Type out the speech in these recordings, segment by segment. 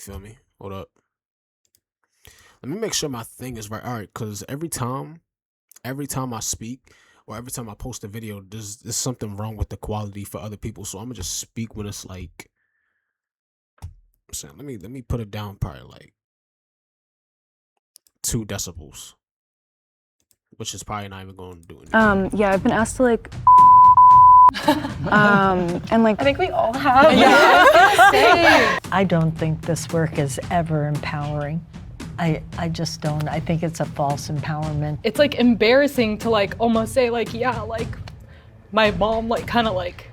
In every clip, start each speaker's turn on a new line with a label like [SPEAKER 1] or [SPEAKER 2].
[SPEAKER 1] feel me? Hold up. Let me make sure my thing is right. All right, because every time I speak or every time I post a video, there's something wrong with the quality for other people. So I'm gonna just speak when it's like I'm saying. Let me put it down probably like 2 decibels, which is probably not even going to do anything.
[SPEAKER 2] Yeah, I've been asked to like and like
[SPEAKER 3] I think we all have.
[SPEAKER 4] I don't think this work is ever empowering. I just don't. I think it's a false empowerment.
[SPEAKER 5] It's like embarrassing to like almost say like, yeah, like my mom like kind of like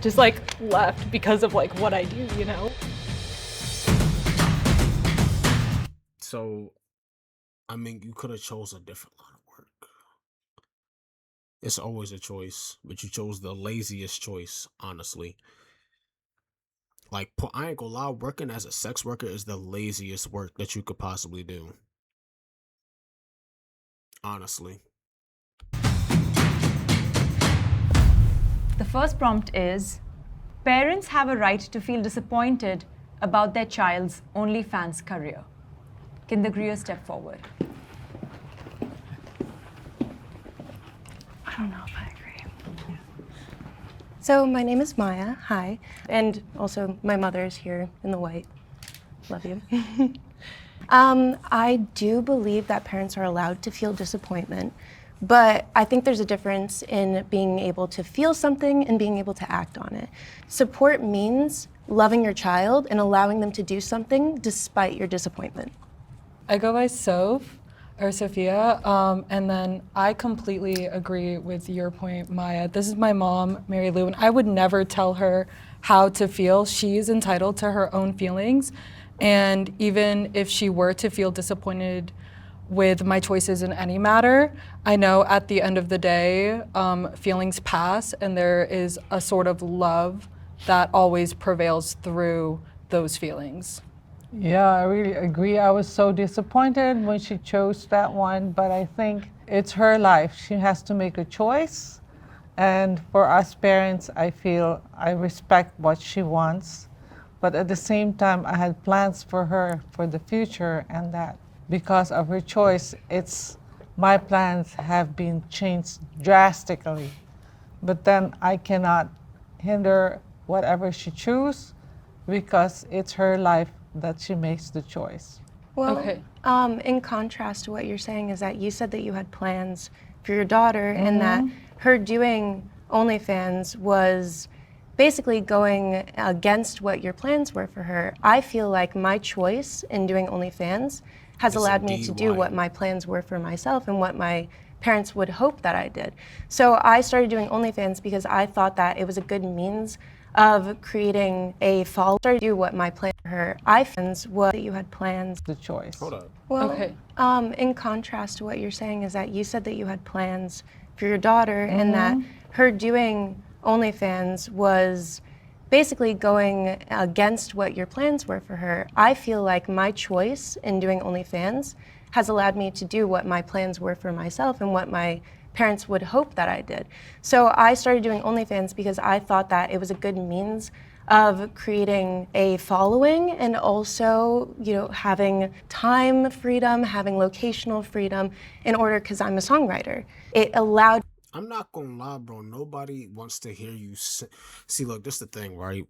[SPEAKER 5] just like left because of like what I do, you know?
[SPEAKER 1] So, I mean, you could have chose a different line of work. It's always a choice, but you chose the laziest choice, honestly. Like, I ain't gonna lie, working as a sex worker is the laziest work that you could possibly do. Honestly.
[SPEAKER 6] The first prompt is, parents have a right to feel disappointed about their child's OnlyFans career. Can the Greer step forward?
[SPEAKER 2] I don't know if I agree.
[SPEAKER 3] So my name is Maya. Hi. And also my mother is here in the white. Love you. I do believe that parents are allowed to feel disappointment, but I think there's a difference in being able to feel something and being able to act on it. Support means loving your child and allowing them to do something despite your disappointment.
[SPEAKER 5] I go by Sophia, and then I completely agree with your point, Maya. This is my mom, Mary Lou, and I would never tell her how to feel. She's entitled to her own feelings, and even if she were to feel disappointed with my choices in any matter, I know at the end of the day, feelings pass, and there is a sort of love that always prevails through those feelings.
[SPEAKER 7] Yeah, I really agree. I was so disappointed when she chose that one, but I think it's her life. She has to make a choice. And for us parents, I feel I respect what she wants. But at the same time, I had plans for her for the future, and that because of her choice, my plans have been changed drastically. But then I cannot hinder whatever she chooses because it's her life that she makes the choice.
[SPEAKER 3] Well,
[SPEAKER 5] Okay.
[SPEAKER 3] in contrast to what you're saying is that you said that you had plans for your daughter and that her doing OnlyFans was basically going against what your plans were for her. I feel like my choice in doing OnlyFans has allowed me to do what my plans were for myself and what my parents would hope that I did. So I started doing OnlyFans because I thought that it was a good means of creating a follower. Started to do what my plan for her. iPhones was that you had plans.
[SPEAKER 7] The choice.
[SPEAKER 1] Hold up.
[SPEAKER 3] Well,
[SPEAKER 5] Okay.
[SPEAKER 3] in contrast to what you're saying is that you said that you had plans for your daughter and that her doing OnlyFans was basically going against what your plans were for her. I feel like my choice in doing OnlyFans has allowed me to do what my plans were for myself and what my parents would hope that I did. So I started doing OnlyFans because I thought that it was a good means of creating a following and also, having time freedom, having locational freedom in order, because I'm a songwriter. It allowed.
[SPEAKER 1] I'm not gonna lie, bro. Nobody wants to hear you see. Look, this the thing, right?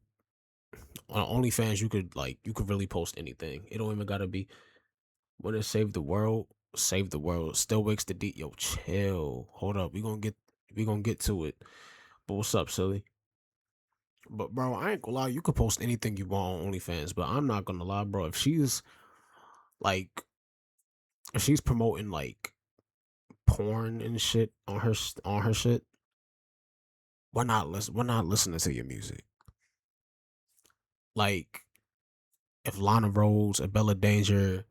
[SPEAKER 1] On OnlyFans, you could really post anything. It don't even gotta be when it save the world. Save the world. Still wakes the deep. Yo, chill. Hold up. We gonna get to it. But what's up, silly? But bro, I ain't gonna lie. You could post anything you want on OnlyFans, but I'm not gonna lie, bro. Like, if she's promoting like porn and shit on her shit, we're not listening to your music. Like, if Lana Rhodes, or Bella Danger,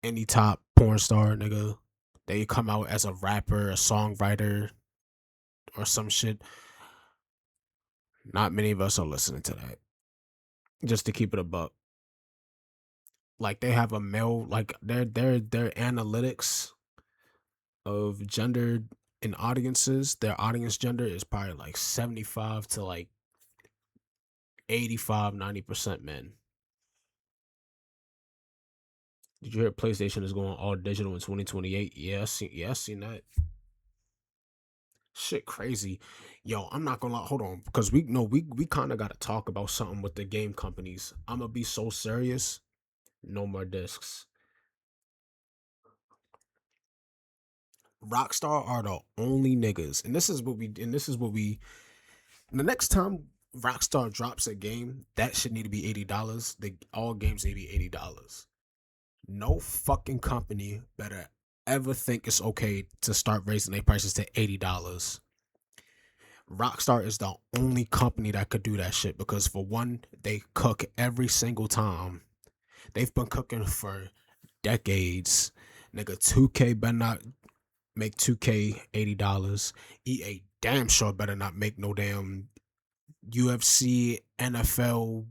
[SPEAKER 1] any top porn star, nigga, they come out as a rapper, a songwriter, or some shit, not many of us are listening to that. Just to keep it a buck. Like, they have a male, like their analytics of gender in audiences, their audience gender is probably like 75 to like 85, 90% men. Did you hear PlayStation is going all digital in 2028? Yeah, I seen that. Shit crazy. Yo, I'm not gonna lie, hold on, because we know we kinda gotta talk about something with the game companies. I'ma be so serious. No more discs. Rockstar are the only niggas, and the next time Rockstar drops a game, that should need to be $80. All games need to be $80. No fucking company better ever think it's okay to start raising their prices to $80. Rockstar is the only company that could do that shit because, for one, they cook every single time. They've been cooking for decades. Nigga, 2K better not make 2K $80. EA damn sure better not make no damn UFC, NFL,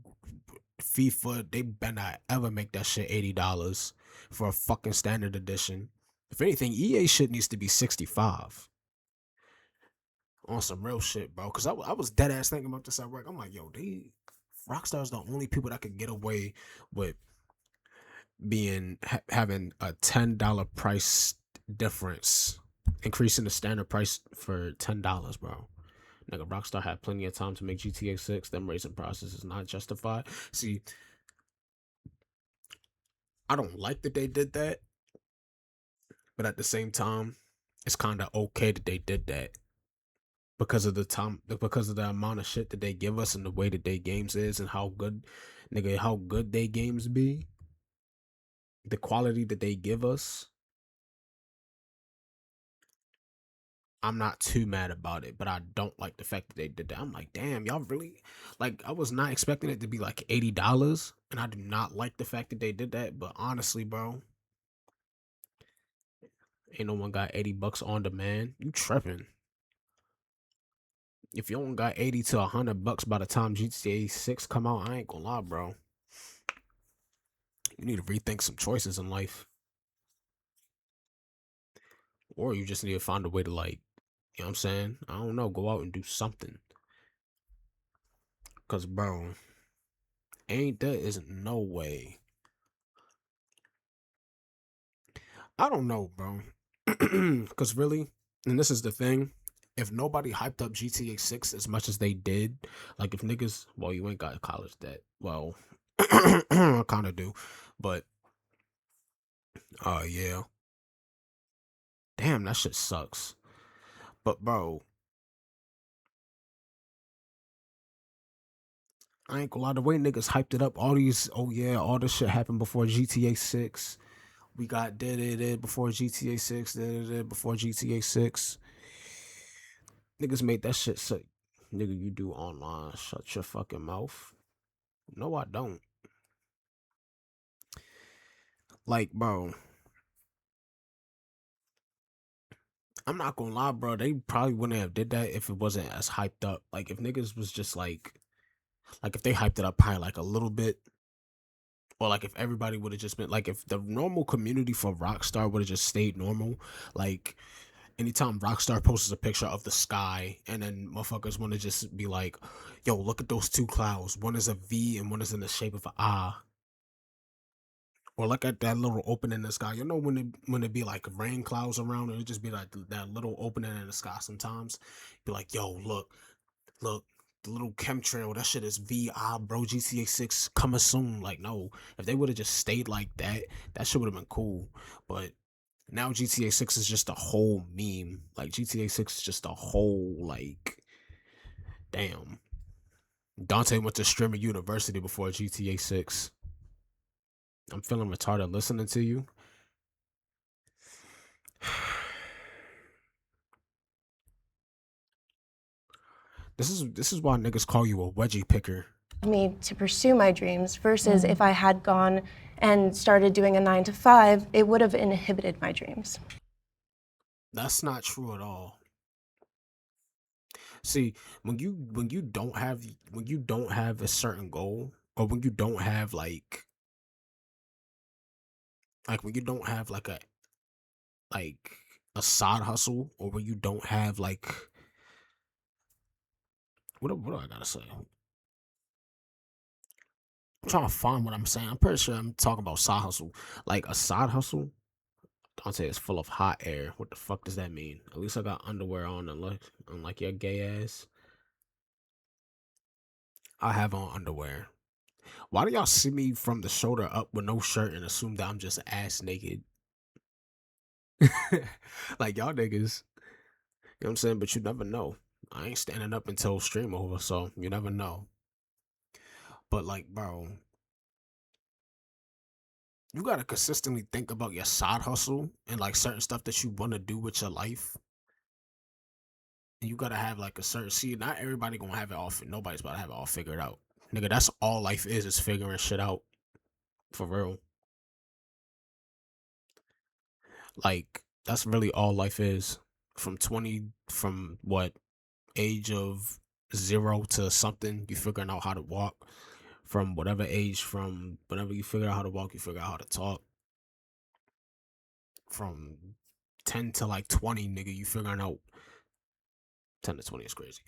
[SPEAKER 1] FIFA. They better not ever make that shit $80 for a fucking standard edition. If anything, EA shit needs to be 65 on some real shit, bro. Because I was dead ass thinking about this at work. I'm like, yo, Rockstar's the only people that could get away with having a $10 price difference, increasing the standard price for $10, bro. Nigga, Rockstar had plenty of time to make GTA 6. Them raising prices is not justified. See, I don't like that they did that, but at the same time, it's kind of okay that they did that because of the amount of shit that they give us and the way that they games is and how good, nigga, how good they games be, the quality that they give us. I'm not too mad about it, but I don't like the fact that they did that. I'm like, damn, y'all really, like, I was not expecting it to be like $80, and I do not like the fact that they did that. But honestly, bro, ain't no one got $80 on demand. You tripping? If you don't got $80 to $100 by the time GTA 6 come out, I ain't gonna lie, bro. You need to rethink some choices in life, or you just need to find a way to, like, you know what I'm saying? I don't know, go out and do something. Cause, bro, there isn't no way. I don't know, bro. Cause really, and this is the thing, if nobody hyped up GTA 6 as much as they did, like if niggas, well, you ain't got college debt. Well, I kind of do, but yeah. Damn, that shit sucks. But bro, I ain't gonna lie, the way niggas hyped it up, all these, oh yeah, all this shit happened before GTA 6. We got did before GTA 6, did before GTA 6. Niggas made that shit sick. Nigga, you do online. Shut your fucking mouth. No, I don't. Like, bro, I'm not gonna lie, bro. They probably wouldn't have did that if it wasn't as hyped up. Like, if niggas was just like if they hyped it up probably like a little bit, or like if everybody would have just been like, if the normal community for Rockstar would have just stayed normal, like anytime Rockstar posts a picture of the sky and then motherfuckers want to just be like, yo, look at those two clouds. One is a V and one is in the shape of an I. Or look at that little opening in the sky. You know when it be like rain clouds around, and it just be like that little opening in the sky sometimes. Be like, yo, look, the little chemtrail, that shit is VI, bro. GTA 6 coming soon. Like, no. If they would have just stayed like that, that shit would have been cool. But now GTA 6 is just a whole meme. Like, GTA 6 is just a whole, like, damn. Dante went to Streamer University before GTA 6. I'm feeling retarded listening to you. This is why niggas call you a wedgie picker.
[SPEAKER 3] Me to pursue my dreams versus if I had gone and started doing a 9 to 5, it would have inhibited my dreams.
[SPEAKER 1] That's not true at all. See, when you don't have a certain goal, or when you don't have like when you don't have like a side hustle, or when you don't have like what do I gotta say? I'm trying to find what I'm saying. I'm pretty sure I'm talking about side hustle. Like a side hustle, Dante is full of hot air. What the fuck does that mean? At least I got underwear on, unlike your gay ass. I have on underwear. Why do y'all see me from the shoulder up with no shirt and assume that I'm just ass naked? Like y'all niggas, you know what I'm saying? But you never know. I ain't standing up until stream over, so you never know. But like, bro, you gotta consistently think about your side hustle and like certain stuff that you want to do with your life. And you gotta have like a certain, see, not everybody gonna have it all, nobody's about to have it all figured out. Nigga, that's all life is figuring shit out. For real. Like, that's really all life is. From what, age of 0 to something, you figuring out how to walk. From whatever age, from whenever you figure out how to walk, you figure out how to talk. From 10 to like 20, nigga, you figuring out 10 to 20 is crazy.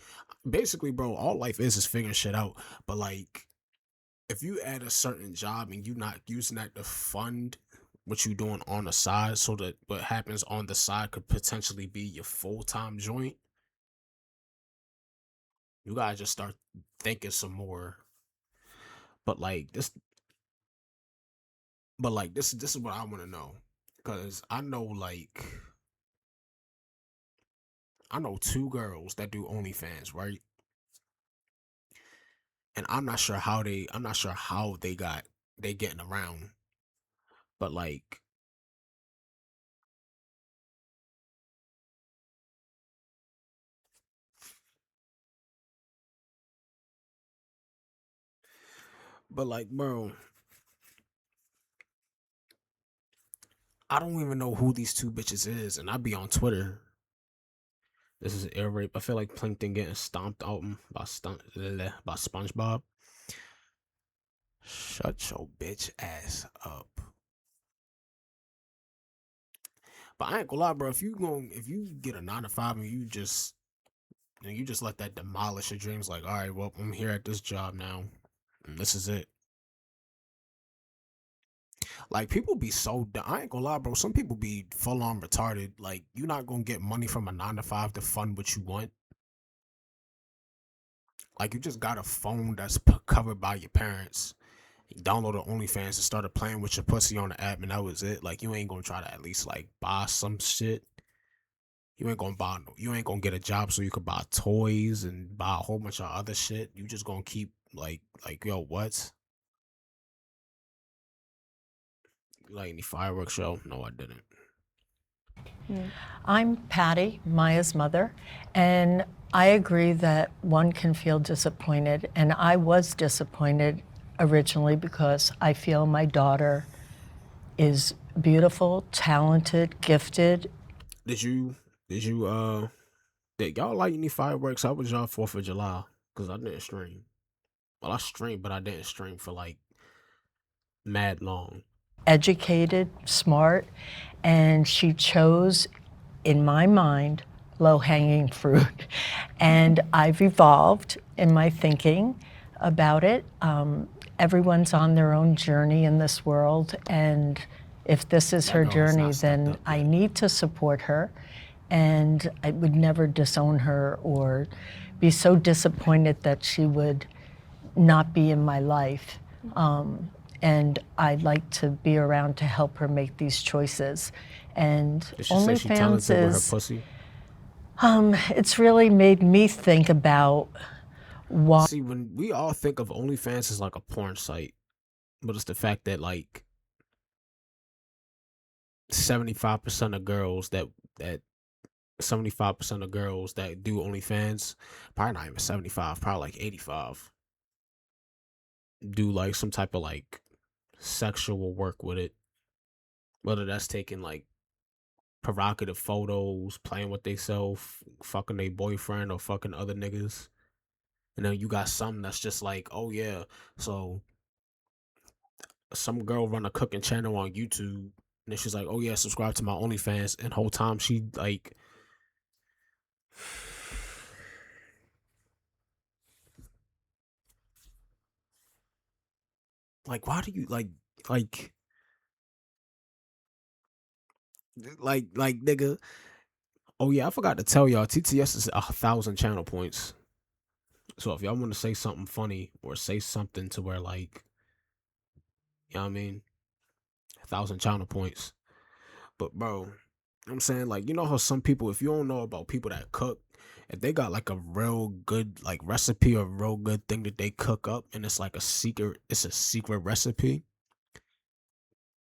[SPEAKER 1] Basically, bro, all life is figuring shit out. But like, if you add a certain job and you not using that to fund what you doing on the side, so that what happens on the side could potentially be your full-time joint, you gotta just start thinking some more. But like this, this is what I want to know, because I know two girls that do OnlyFans, right? And I'm not sure how they getting around, but like, bro, I don't even know who these two bitches is, and I be on Twitter. This is air rape. I feel like Plankton getting stomped out by SpongeBob. Shut your bitch ass up. But I ain't gonna lie, bro. If you get a 9 to 5 and you just let that demolish your dreams, like, all right, well, I'm here at this job now, and this is it. Like, people be so dumb. I ain't gonna lie, bro. Some people be full on retarded. Like, you're not gonna get money from a 9 to 5 to fund what you want. Like, you just got a phone that's covered by your parents. You downloaded OnlyFans and started playing with your pussy on the app, and that was it. Like, you ain't gonna try to at least like buy some shit. You ain't gonna get a job so you could buy toys and buy a whole bunch of other shit. You just gonna keep like yo, what? You like any fireworks show? No, I didn't.
[SPEAKER 4] I'm Patty, Maya's mother, and I agree that one can feel disappointed, and I was disappointed originally because I feel my daughter is beautiful, talented, gifted.
[SPEAKER 1] Did y'all like any fireworks? How was y'all 4th of July? Cause I didn't stream. Well, I streamed, but I didn't stream for like mad long.
[SPEAKER 4] Educated, smart, and she chose, in my mind, low-hanging fruit. And I've evolved in my thinking about it. Everyone's on their own journey in this world, and if this is her journey, then I need to support her, and I would never disown her or be so disappointed that she would not be in my life. And I'd like to be around to help her make these choices. And
[SPEAKER 1] Did she say she talented with her pussy?
[SPEAKER 4] It's really made me think about why.
[SPEAKER 1] See, when we all think of OnlyFans as like a porn site, but it's the fact that like 75% of girls that 75% of girls that do OnlyFans, probably not even 75, probably like 85, do like some type of like sexual work with it. Whether that's taking like provocative photos, playing with themselves, fucking their boyfriend, or fucking other niggas. And then you got some that's just like, oh yeah, so some girl run a cooking channel on YouTube, and then she's like, oh yeah, subscribe to my OnlyFans, and whole time she like Like, why do you like nigga? Oh yeah, I forgot to tell y'all. TTS is 1,000 channel points. So if y'all want to say something funny or say something to where like, you know what I mean, 1,000 channel points. But bro, I'm saying like, you know how some people, if you don't know about people that cook, if they got like a real good like recipe or real good thing that they cook up, and it's like it's a secret recipe,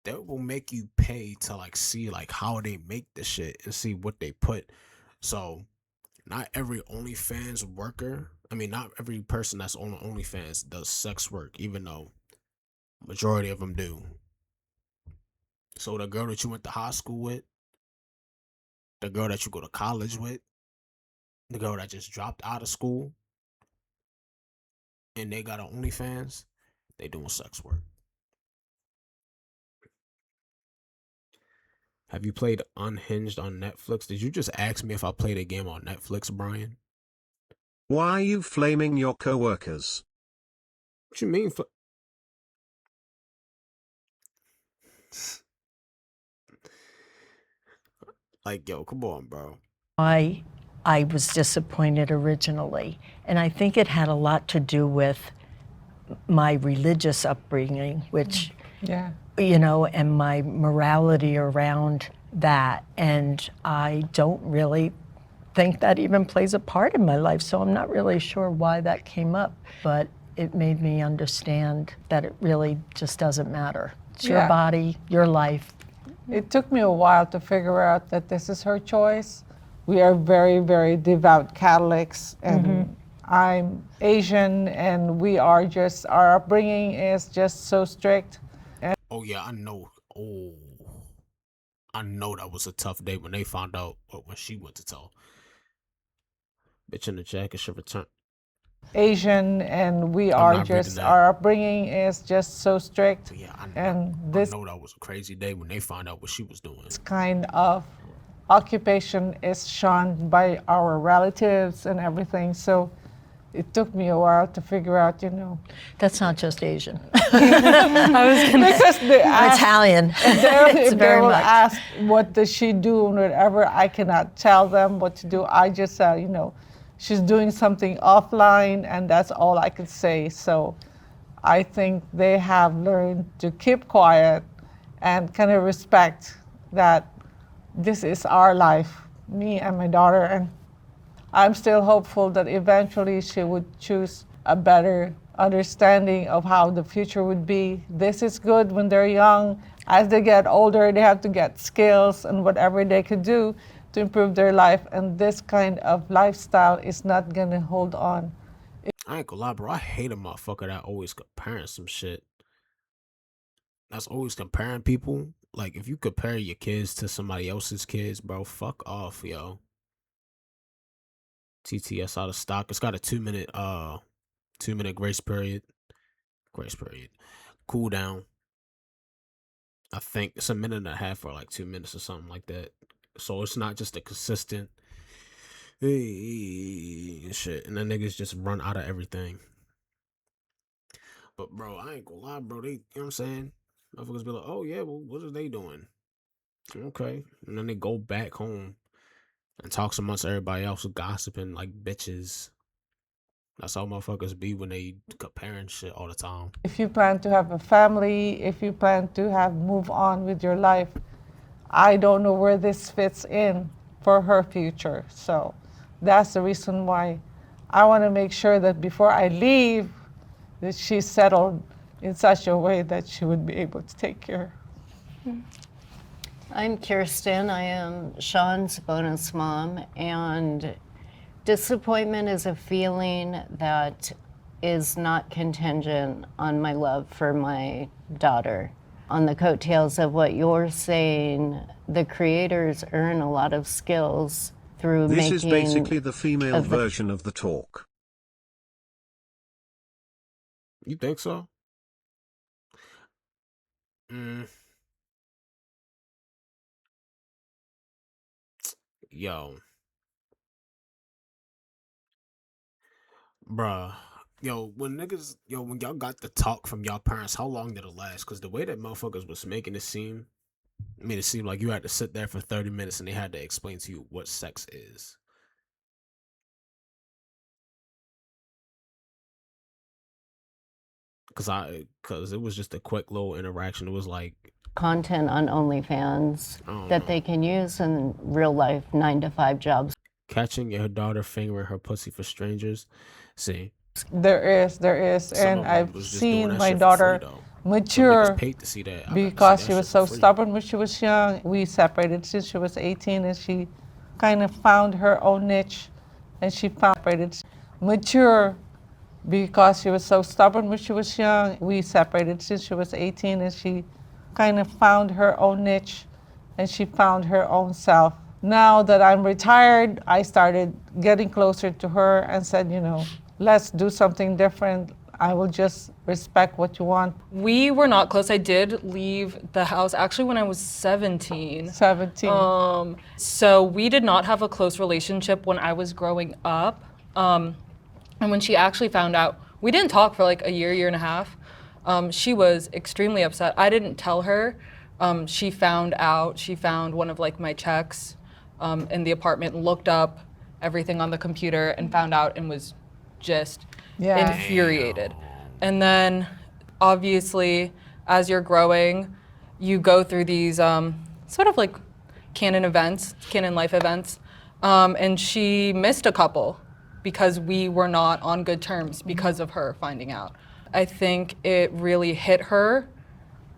[SPEAKER 1] that will make you pay to like see like how they make the shit and see what they put. So not every OnlyFans worker, I mean, not every person that's on OnlyFans does sex work, even though majority of them do. So the girl that you went to high school with, the girl that you go to college with, the girl that just dropped out of school, and they got an OnlyFans, they doing sex work. Have you played Unhinged on Netflix? Did you just ask me if I played a game on Netflix, Brian?
[SPEAKER 8] Why are you flaming your coworkers?
[SPEAKER 1] What you mean? Like, yo, come on, bro.
[SPEAKER 4] I was disappointed originally, and I think it had a lot to do with my religious upbringing, which,
[SPEAKER 7] Yeah.
[SPEAKER 4] you know, and my morality around that. And I don't really think that even plays a part in my life, so I'm not really sure why that came up. But it made me understand that it really just doesn't matter. It's your
[SPEAKER 7] Yeah.
[SPEAKER 4] body, your life.
[SPEAKER 7] It took me a while to figure out that this is her choice. We are very, very devout Catholics, and I'm Asian, and we are just, our upbringing is just so strict.
[SPEAKER 1] Oh yeah, I know. Oh, I know that was a tough day when they found out, or when she went to tell. Bitch in the jacket should return.
[SPEAKER 7] Asian, and we
[SPEAKER 1] I'm
[SPEAKER 7] are
[SPEAKER 1] not reading
[SPEAKER 7] just,
[SPEAKER 1] that.
[SPEAKER 7] our upbringing is just so strict.
[SPEAKER 1] But yeah,
[SPEAKER 7] And
[SPEAKER 1] I
[SPEAKER 7] this
[SPEAKER 1] know that was a crazy day when they found out what she was doing.
[SPEAKER 7] kind of occupation is shunned by our relatives and everything. So it took me a while to figure out, you know.
[SPEAKER 4] That's not just Asian.
[SPEAKER 7] Because they ask,
[SPEAKER 4] Italian.
[SPEAKER 7] if they
[SPEAKER 4] very
[SPEAKER 7] will
[SPEAKER 4] much.
[SPEAKER 7] ask, what does she do and whatever, I cannot tell them what to do. I just say, you know, she's doing something offline, and that's all I could say. So I think they have learned to keep quiet and kind of respect that this is our life, me and my daughter. And I'm still hopeful that eventually she would choose a better understanding of how the future would be. This is good when they're young. As they get older, they have to get skills and whatever they could do to improve their life. And this kind of lifestyle is not going to hold on.
[SPEAKER 1] I ain't gonna lie, bro. I hate a motherfucker that always comparing some shit. That's always comparing people. Like, if you compare your kids to somebody else's kids, bro, fuck off, yo. TTS out of stock. It's got a 2-minute grace period. Grace period. Cool down. I think it's a minute and a half or like 2 minutes or something like that. So it's not just a consistent hey shit. And then niggas just run out of everything. But bro, I ain't gonna lie, bro. They, you know what I'm saying? Motherfuckers be like, oh yeah, well, what are they doing? Okay. And then they go back home and talks amongst everybody else gossiping like bitches. That's how motherfuckers be when they comparing shit all the time.
[SPEAKER 7] If you plan to have a family, if you plan to have move on with your life, I don't know where this fits in for her future. So that's the reason why I want to make sure that before I leave, that she's settled in such a way that she would be able to take care.
[SPEAKER 9] I'm Kirsten. I am Sean's bonus mom, and disappointment is a feeling that is not contingent on my love for my daughter. On the coattails of what you're saying, the creators earn a lot of skills through
[SPEAKER 8] This
[SPEAKER 9] making...
[SPEAKER 8] is basically the female
[SPEAKER 9] of the-
[SPEAKER 8] version of the talk.
[SPEAKER 1] You think so? Yo. Bruh. When y'all got the talk from y'all parents, how long did it last? Because the way that motherfuckers was making it seem, made it seem like you had to sit there for 30 minutes and they had to explain to you what sex is. Cause it was just a quick little interaction. It was like,
[SPEAKER 9] Content on OnlyFans
[SPEAKER 1] I don't
[SPEAKER 9] that
[SPEAKER 1] know,
[SPEAKER 9] they can use in real life 9-to-5 jobs.
[SPEAKER 1] catching your daughter fingering her pussy for strangers. See,
[SPEAKER 7] There is,
[SPEAKER 1] some
[SPEAKER 7] and
[SPEAKER 1] of them
[SPEAKER 7] I've
[SPEAKER 1] was just doing
[SPEAKER 7] seen
[SPEAKER 1] that
[SPEAKER 7] my
[SPEAKER 1] shit for free
[SPEAKER 7] daughter
[SPEAKER 1] though. Some niggas
[SPEAKER 7] mature
[SPEAKER 1] paid to see that. I got to see
[SPEAKER 7] because
[SPEAKER 1] that
[SPEAKER 7] she was
[SPEAKER 1] shit
[SPEAKER 7] so
[SPEAKER 1] for free.
[SPEAKER 7] stubborn when she was young. We separated since she was 18, and she kind of found her own niche, and she found mature because she was so stubborn when she was young. We separated since she was 18, and she kind of found her own niche, and she found her own self. Now that I'm retired, I started getting closer to her and said, let's do something different. I will just respect what you want.
[SPEAKER 5] We were not close. I did leave the house actually when I was 17.
[SPEAKER 7] 17.
[SPEAKER 5] So we did not have a close relationship when I was growing up. And when she actually found out, we didn't talk for like a year and a half. She was extremely upset. I didn't tell her. She found out. She found one of like my checks in the apartment, looked up everything on the computer, and found out and was just
[SPEAKER 7] Yeah.
[SPEAKER 5] infuriated. And then, obviously, as you're growing, you go through these sort of like canon life events. And she missed a couple because we were not on good terms because of her finding out. I think it really hit her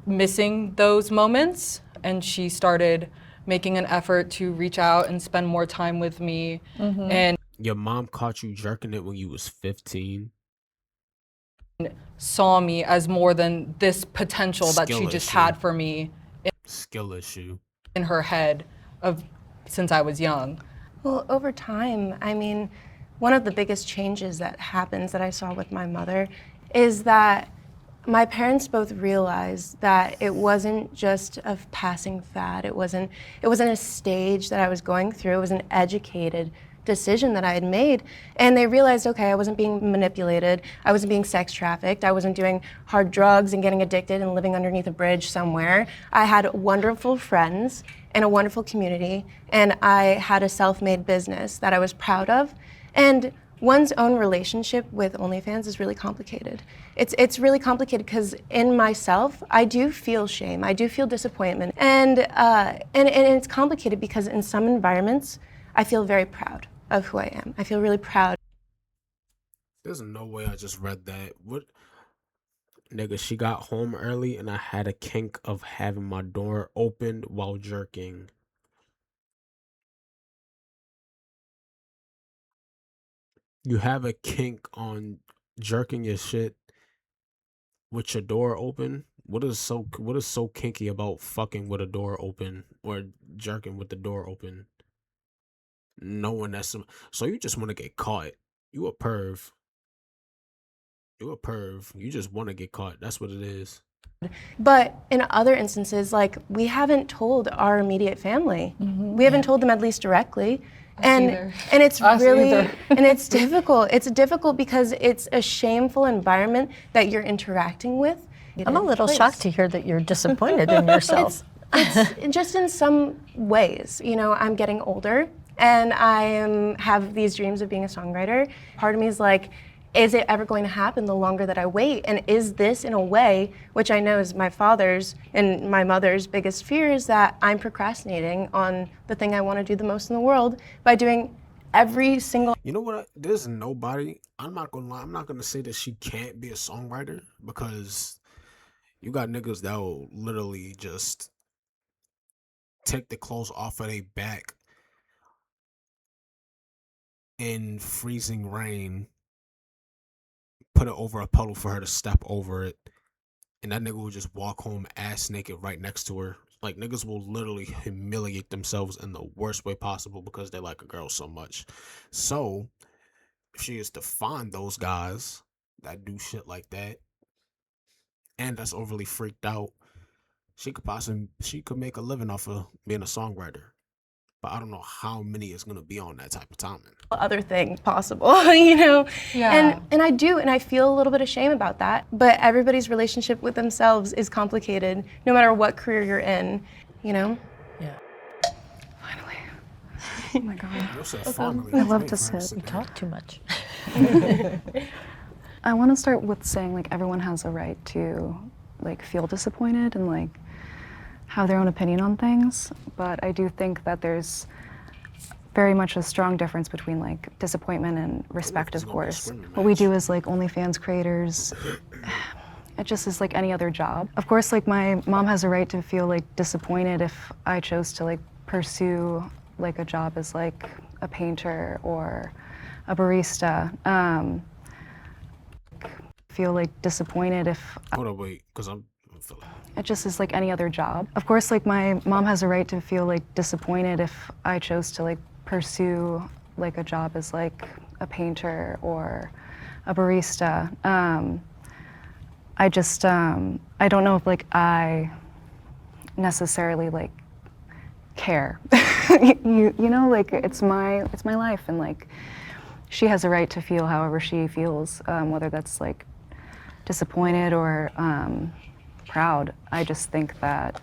[SPEAKER 5] missing those moments, and she started making an effort to reach out and spend more time with me. And
[SPEAKER 1] Your mom caught you jerking it when you was 15.
[SPEAKER 5] saw me as more than this potential that she
[SPEAKER 1] Skill
[SPEAKER 5] just
[SPEAKER 1] issue.
[SPEAKER 5] had for me
[SPEAKER 1] Skill issue.
[SPEAKER 5] in her head of since I was young.
[SPEAKER 3] Well, over time, I mean, one of the biggest changes that happens that I saw with my mother is that my parents both realized that it wasn't just a passing fad. It wasn't a stage that I was going through. It was an educated decision that I had made. And they realized, okay, I wasn't being manipulated. I wasn't being sex trafficked. I wasn't doing hard drugs and getting addicted and living underneath a bridge somewhere. I had wonderful friends and a wonderful community, and I had a self-made business that I was proud of. And one's own relationship with OnlyFans is really complicated. It's really complicated because in myself, I do feel shame. I do feel disappointment. And it's complicated because in some environments, I feel very proud of who I am. I feel really proud.
[SPEAKER 1] There's no way I just read that. What? Nigga, she got home early and I had a kink of having my door opened while jerking. You have a kink on jerking your shit with your door open? What is so kinky about fucking with a door open or jerking with the door open? Knowing that's so you just want to get caught. You a perv. You a perv. You just want to get caught. That's what it is.
[SPEAKER 3] But in other instances, like we haven't told our immediate family. We haven't told them at least directly.
[SPEAKER 5] either.
[SPEAKER 3] And it's
[SPEAKER 7] Us
[SPEAKER 3] really
[SPEAKER 7] either.
[SPEAKER 3] and it's difficult. It's difficult because it's a shameful environment that you're interacting with.
[SPEAKER 4] I'm a little shocked to hear that you're disappointed in yourself.
[SPEAKER 3] It's just in some ways, I'm getting older and have these dreams of being a songwriter. Part of me is like, is it ever going to happen the longer that I wait? And is this in a way, which I know is my father's and my mother's biggest fear, is that I'm procrastinating on the thing I want to do the most in the world by doing every single.
[SPEAKER 1] You know what? There's nobody. I'm not gonna lie. I'm not gonna say that she can't be a songwriter because you got niggas that will literally just take the clothes off of their back in freezing rain, put it over a puddle for her to step over it, and that nigga will just walk home ass naked right next to her. Like niggas will literally humiliate themselves in the worst way possible because they like a girl so much. So if she is to find those guys that do shit like that and that's overly freaked out, she could make a living off of being a songwriter. but I don't know how many is gonna be on that type of timing.
[SPEAKER 3] Other thing possible, you know?
[SPEAKER 5] Yeah.
[SPEAKER 3] And I do, and I feel a little bit of shame about that. But everybody's relationship with themselves is complicated, no matter what career you're in, you know?
[SPEAKER 4] Yeah.
[SPEAKER 2] Finally. Oh my God.
[SPEAKER 1] You said finally.
[SPEAKER 2] I love
[SPEAKER 1] Wait
[SPEAKER 2] to
[SPEAKER 1] for her
[SPEAKER 2] sit.
[SPEAKER 4] You talk too much.
[SPEAKER 2] I want to start with saying like everyone has a right to like feel disappointed and like have their own opinion on things, but I do think that there's very much a strong difference between like disappointment and respect,
[SPEAKER 1] It's
[SPEAKER 2] of
[SPEAKER 1] gonna be a
[SPEAKER 2] course.
[SPEAKER 1] screaming
[SPEAKER 2] What we
[SPEAKER 1] match.
[SPEAKER 2] do as like OnlyFans creators, it just is like any other job. Of course, like my mom has a right to feel like disappointed if I chose to like pursue like a job as like a painter or a barista. Feel like disappointed if
[SPEAKER 1] Hold on, wait, because I'm feeling.
[SPEAKER 2] it just is like any other job. Of course, like my mom has a right to feel like disappointed if I chose to like pursue like a job as like a painter or a barista. I just I don't know if like I necessarily like care. You know, like it's my life, and like she has a right to feel however she feels, whether that's like disappointed or proud. I just think that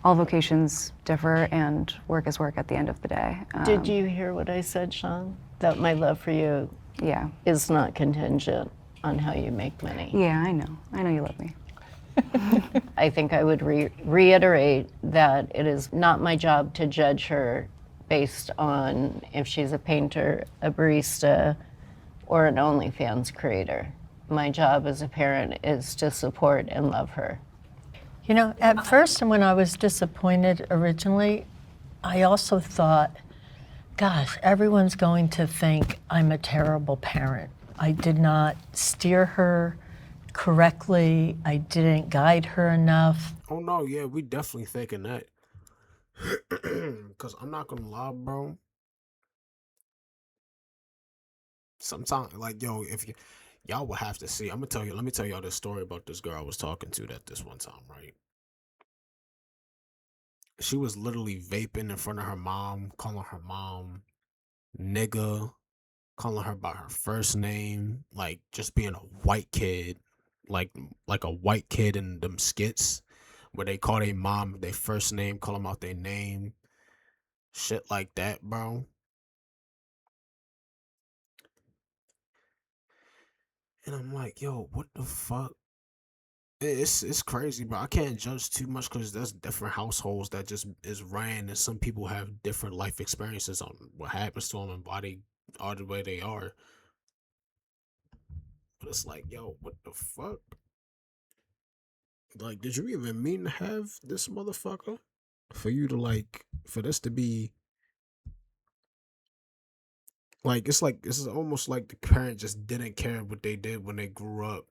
[SPEAKER 2] all vocations differ and work is work at the end of the day.
[SPEAKER 9] Did you hear what I said, Sean? That my love for you
[SPEAKER 2] Yeah.
[SPEAKER 9] is not contingent on how you make money.
[SPEAKER 2] Yeah, I know. I know you love me.
[SPEAKER 9] I think I would reiterate that it is not my job to judge her based on if she's a painter, a barista, or an OnlyFans creator. My job as a parent is to support and love her.
[SPEAKER 4] You know, at first, when I was disappointed originally, I also thought, gosh, everyone's going to think I'm a terrible parent. I did not steer her correctly. I didn't guide her enough.
[SPEAKER 1] Oh no, yeah, we definitely thinking that. Cause I'm not gonna lie, bro. Sometimes, like, yo, if y'all will have to see. I'm gonna tell you. Let me tell y'all this story about this girl I was talking to that this one time, right? She was literally vaping in front of her mom, calling her mom nigga, calling her by her first name, like just being a white kid, like a white kid in them skits where they call their mom their first name, call them out their name, shit like that, bro. And I'm like, yo, what the fuck? It's crazy, bro. I can't judge too much because there's different households that just is ran, and some people have different life experiences on what happens to them and why they are the way they are. But it's like, yo, what the fuck? Like, did you even mean to have this motherfucker? For you to like, for this to be like, this is almost like the parent just didn't care what they did when they grew up.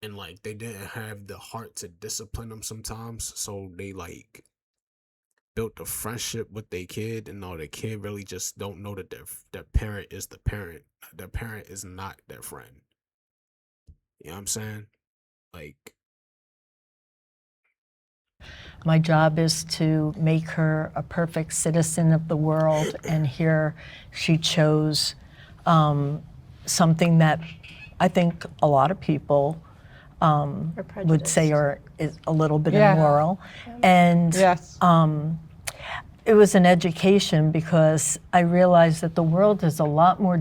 [SPEAKER 1] And like, they didn't have the heart to discipline them sometimes. So they like built a friendship with their kid, and now the kid really just don't know that their parent is the parent. Their parent is not their friend. You know what I'm saying? Like,
[SPEAKER 4] My job is to make her a perfect citizen of the world, and here she chose something that I think a lot of people would say is a little bit
[SPEAKER 7] Yeah.
[SPEAKER 4] immoral. And
[SPEAKER 7] Yes.
[SPEAKER 4] it was an education because I realized that the world is a lot more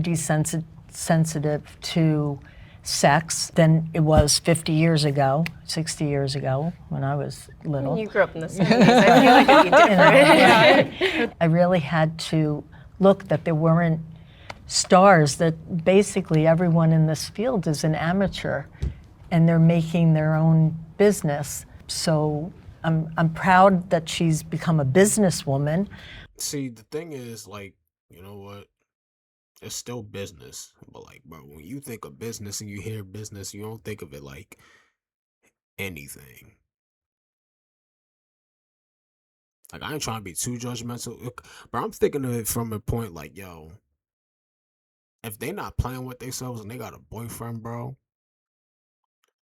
[SPEAKER 4] sensitive to sex than it was 50 years ago, 60 years ago when I was little.
[SPEAKER 3] You grew up in the 70s. I feel like it'd be different.
[SPEAKER 4] I really had to look that there weren't stars, that basically everyone in this field is an amateur and they're making their own business. So I'm proud that she's become a businesswoman.
[SPEAKER 1] see, the thing is, like, you know what? It's still business, but like, bro, when you think of business and you hear business, you don't think of it like anything. Like, I ain't trying to be too judgmental, but I'm thinking of it from a point like, yo, if they not playing with themselves and they got a boyfriend, bro,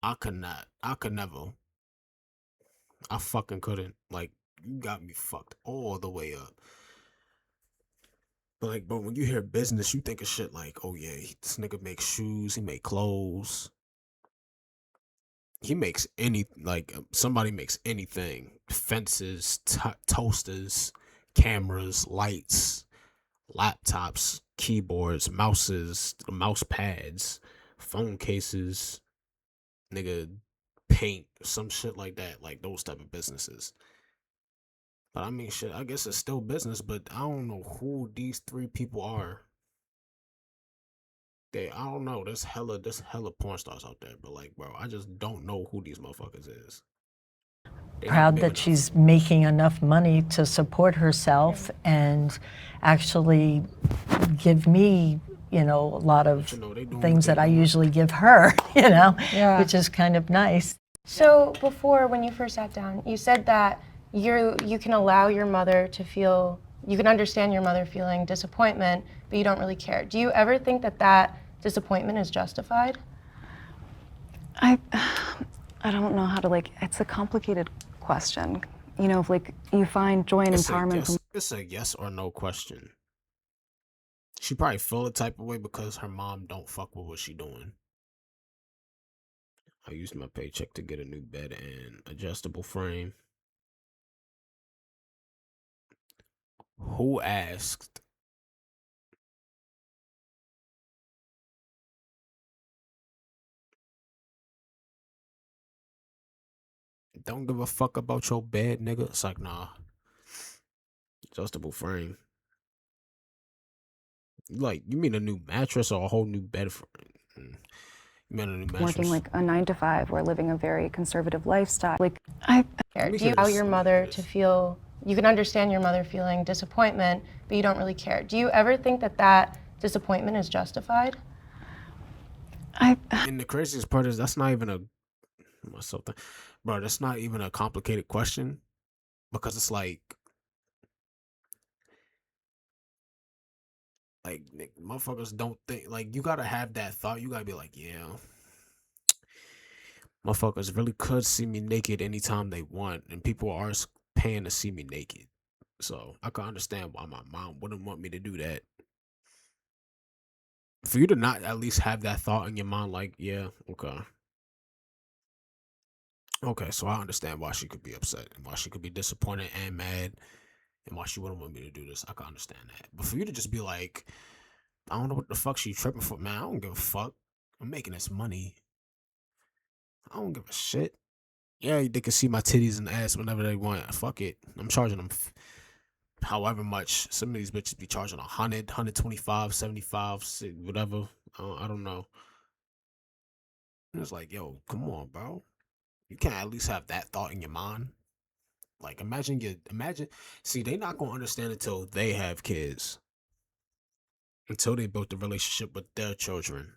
[SPEAKER 1] I could not, I could never, I fucking couldn't. Like, you got me fucked all the way up. But like, but when you hear business, you think of shit like, oh yeah, this nigga makes shoes, he make clothes, he makes somebody makes anything, fences, toasters, cameras, lights, laptops, keyboards, mouse pads, phone cases, nigga, paint, some shit like that, like those type of businesses. But I mean, shit, I guess it's still business, but I don't know who these three people are. I don't know. There's hella porn stars out there, but like, bro, I just don't know who these motherfuckers is. They not
[SPEAKER 4] Proud
[SPEAKER 1] big
[SPEAKER 4] that
[SPEAKER 1] enough.
[SPEAKER 4] she's making enough money to support herself and actually give me, a lot of
[SPEAKER 1] But, they doing
[SPEAKER 4] things
[SPEAKER 1] what
[SPEAKER 4] that I
[SPEAKER 1] they doing.
[SPEAKER 4] usually give her,
[SPEAKER 7] Yeah.
[SPEAKER 4] which is kind of nice.
[SPEAKER 3] So before, when you first sat down, you said that you can allow your mother to feel, you can understand your mother feeling disappointment, but you don't really care. Do you ever think that that disappointment is justified?
[SPEAKER 2] I don't know how to it's a complicated question. If you find joy and empowerment from
[SPEAKER 1] It's a yes or no question. She probably feel the type of way because her mom don't fuck with what she doing. I used my paycheck to get a new bed and adjustable frame. Who asked? Don't give a fuck about your bed, nigga. It's like, nah. Adjustable frame. Like, you mean a new mattress or a whole new bed frame? You mean a new mattress?
[SPEAKER 2] working like a 9 to 5 or living a very conservative lifestyle. I
[SPEAKER 1] Let me
[SPEAKER 3] Do you
[SPEAKER 1] hear
[SPEAKER 3] allow
[SPEAKER 1] this.
[SPEAKER 3] your
[SPEAKER 1] Let me
[SPEAKER 3] mother
[SPEAKER 1] hear
[SPEAKER 3] to
[SPEAKER 1] this.
[SPEAKER 3] feel, you can understand your mother feeling disappointment, but you don't really care. Do you ever think that that disappointment is justified?
[SPEAKER 1] And the craziest part is that's not even bro, that's not even a complicated question because it's like motherfuckers don't think like you gotta have that thought. You gotta be like, yeah, motherfuckers really could see me naked anytime they want, and people are paying to see me naked. So I can understand why my mom wouldn't want me to do that. For you to not at least have that thought in your mind, like, yeah, okay, so I understand why she could be upset and why she could be disappointed and mad and why she wouldn't want me to do this. I can understand that. But for you to just be like, I don't know what the fuck she tripping for, man. I don't give a fuck. I'm making this money. I don't give a shit. Yeah, they can see my titties and ass whenever they want. Fuck it. I'm charging them however much. Some of these bitches be charging 100, 125, 75, whatever. I don't know. And it's like, yo, come on, bro. You can't at least have that thought in your mind. Like, imagine. See, they not gonna understand until they have kids, until they built a relationship with their children.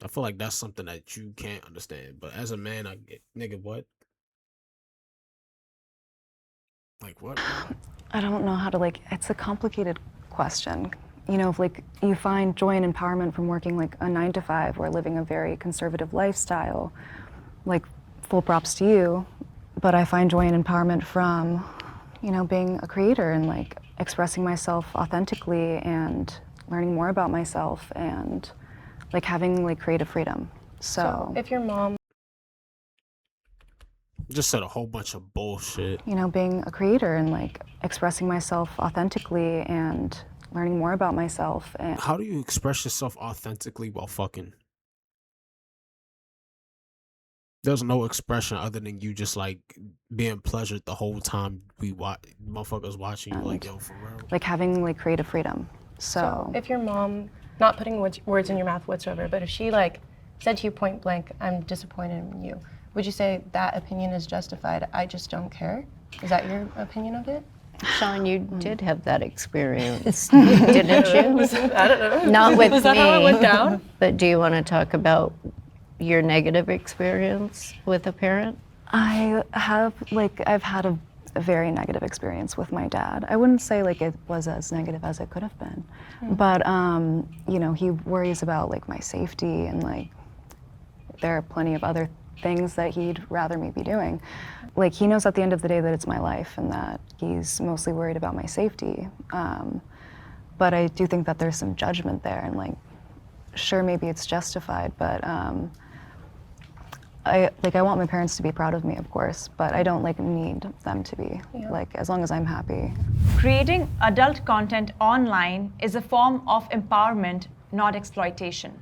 [SPEAKER 1] I feel like that's something that you can't understand. But as a man, I get, nigga, what? Like what? Bro?
[SPEAKER 2] I don't know how to it's a complicated question. If you find joy and empowerment from working like a 9 to 5 or living a very conservative lifestyle, like full props to you. But I find joy and empowerment from, being a creator and like expressing myself authentically and learning more about myself and like having like creative freedom. So
[SPEAKER 3] if your mom
[SPEAKER 1] Just said a whole bunch of bullshit.
[SPEAKER 2] being a creator and like expressing myself authentically and learning more about myself and
[SPEAKER 1] How do you express yourself authentically while fucking? There's no expression other than you just like being pleasured the whole time we watch motherfuckers watching you like, yo, for real.
[SPEAKER 2] like having like creative freedom. So
[SPEAKER 3] if your mom, not putting words in your mouth whatsoever, but if she like said to you point blank, I'm disappointed in you, would you say that opinion is justified? I just don't care. Is that your opinion of it?
[SPEAKER 9] Sean, you did have that experience, didn't you?
[SPEAKER 3] I don't know.
[SPEAKER 9] Not with
[SPEAKER 3] Was that
[SPEAKER 9] me.
[SPEAKER 3] how it went down?
[SPEAKER 9] But do you want to talk about your negative experience with a parent?
[SPEAKER 2] I've had a very negative experience with my dad. I wouldn't say like it was as negative as it could have been, but he worries about like my safety and like there are plenty of other things that he'd rather me be doing. Like, he knows at the end of the day that it's my life and that he's mostly worried about my safety. But I do think that there's some judgment there, and like, sure, maybe it's justified, but I want my parents to be proud of me, of course, but I don't like need them to be. Like, as long as I'm happy.
[SPEAKER 6] Creating adult content online is a form of empowerment, not exploitation.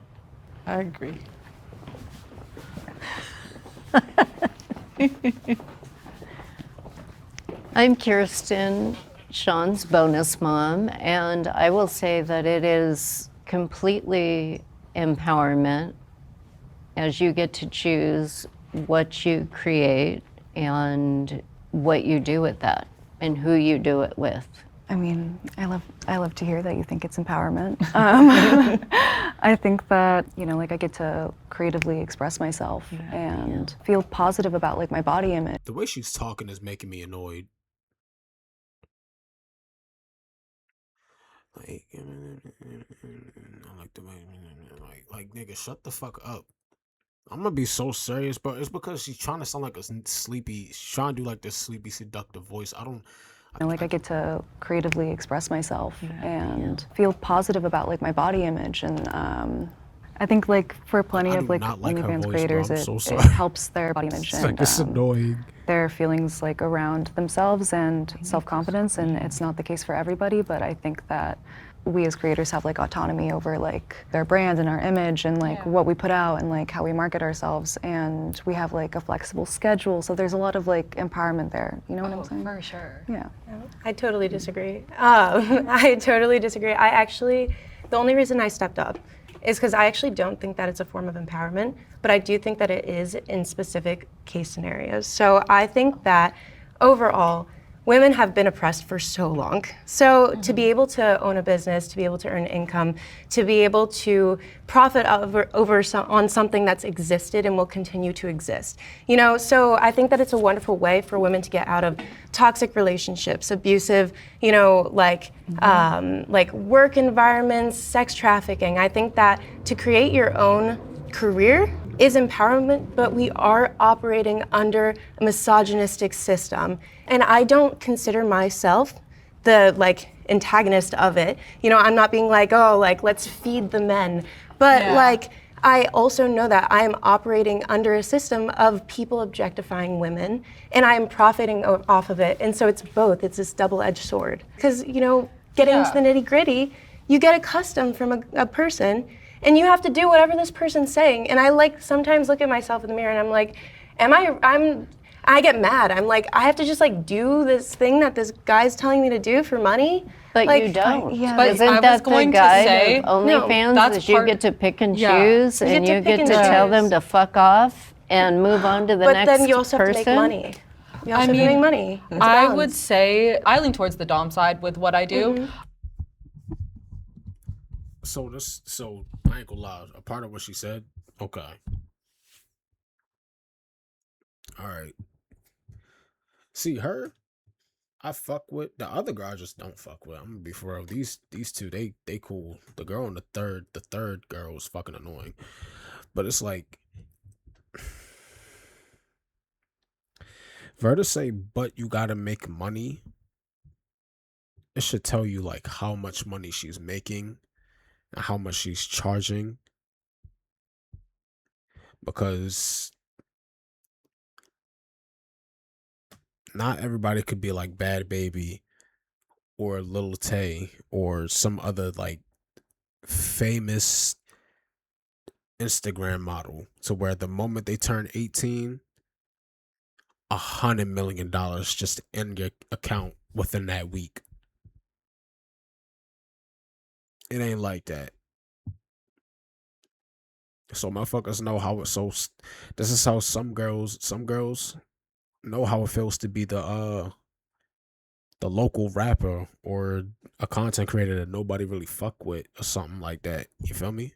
[SPEAKER 7] I agree.
[SPEAKER 9] I'm Kirsten, Sean's bonus mom, and I will say that it is completely empowerment as you get to choose what you create and what you do with that and who you do it with.
[SPEAKER 2] I mean, I love to hear that you think it's empowerment. I think that, you know, like, I get to creatively express myself and feel positive about like my body image.
[SPEAKER 1] The way she's talking is making me annoyed. Like, I like the way, like, nigga, shut the fuck up. I'm gonna be so serious, but it's because she's trying to sound like a sleepy. She's trying to do like this sleepy, seductive voice.
[SPEAKER 2] You know, like, I get to creatively express myself and feel positive about like my body image, and I think like for plenty of like OnlyFans creators, it helps their body image
[SPEAKER 1] It's
[SPEAKER 2] and
[SPEAKER 1] like, it's annoying.
[SPEAKER 2] their feelings like around themselves and self-confidence, and it's not the case for everybody, but I think that we as creators have like autonomy over like their brand and our image and like what we put out and like how we market ourselves, and we have like a flexible schedule, so there's a lot of like empowerment there, you know what I'm saying?
[SPEAKER 6] For sure.
[SPEAKER 2] Yeah.
[SPEAKER 3] I totally disagree. I totally disagree. The only reason I stepped up is because I actually don't think that it's a form of empowerment, but I do think that it is in specific case scenarios. So I think that overall, women have been oppressed for so long. So to be able to own a business, to be able to earn income, to be able to profit on something that's existed and will continue to exist. You know, so I think that it's a wonderful way for women to get out of toxic relationships, abusive, you know, like work environments, sex trafficking. I think that to create your own career is empowerment, but we are operating under a misogynistic system. And I don't consider myself the like antagonist of it. You know, I'm not being like, oh, like, let's feed the men. But like, I also know that I am operating under a system of people objectifying women, and I am profiting off of it. And so it's both, it's this double-edged sword. Because, you know, getting into the nitty-gritty, you get a custom from a person, and you have to do whatever this person's saying. And I like sometimes look at myself in the mirror and I'm like, I get mad. I'm like, I have to just like do this thing that this guy's telling me to do for money.
[SPEAKER 9] But
[SPEAKER 3] like,
[SPEAKER 9] you don't.
[SPEAKER 5] But
[SPEAKER 9] Isn't
[SPEAKER 5] I was
[SPEAKER 9] that the
[SPEAKER 5] going to
[SPEAKER 9] guide
[SPEAKER 5] say,
[SPEAKER 9] of OnlyFans?
[SPEAKER 5] that's
[SPEAKER 9] Is you get to pick and choose,
[SPEAKER 3] You
[SPEAKER 9] and
[SPEAKER 3] get to
[SPEAKER 9] you
[SPEAKER 3] pick
[SPEAKER 9] get
[SPEAKER 3] and
[SPEAKER 9] to tell them
[SPEAKER 3] choose.
[SPEAKER 9] to fuck off and move on to the
[SPEAKER 3] but
[SPEAKER 9] next
[SPEAKER 3] then you also have to
[SPEAKER 9] person?
[SPEAKER 3] make money. You also have to make money. It's a
[SPEAKER 5] I
[SPEAKER 3] balance.
[SPEAKER 5] would say I lean towards the dom side with what I do.
[SPEAKER 1] So I ain't gonna lie. A part of what she said, okay. All right. See her, I fuck with. The other girl I just don't fuck with. I'm gonna be for real. These two, they cool. The girl on the third girl is fucking annoying. But it's like, for her to say, but you gotta make money, it should tell you like how much money she's making and how much she's charging. Because not everybody could be like Bad Baby or Lil Tay or some other like famous Instagram model, to where the moment they turn 18, $100 million just in your account within that week. It ain't like that. So motherfuckers know how it's so. This is how some girls know how it feels to be the local rapper or a content creator that nobody really fuck with or something like that. You feel me?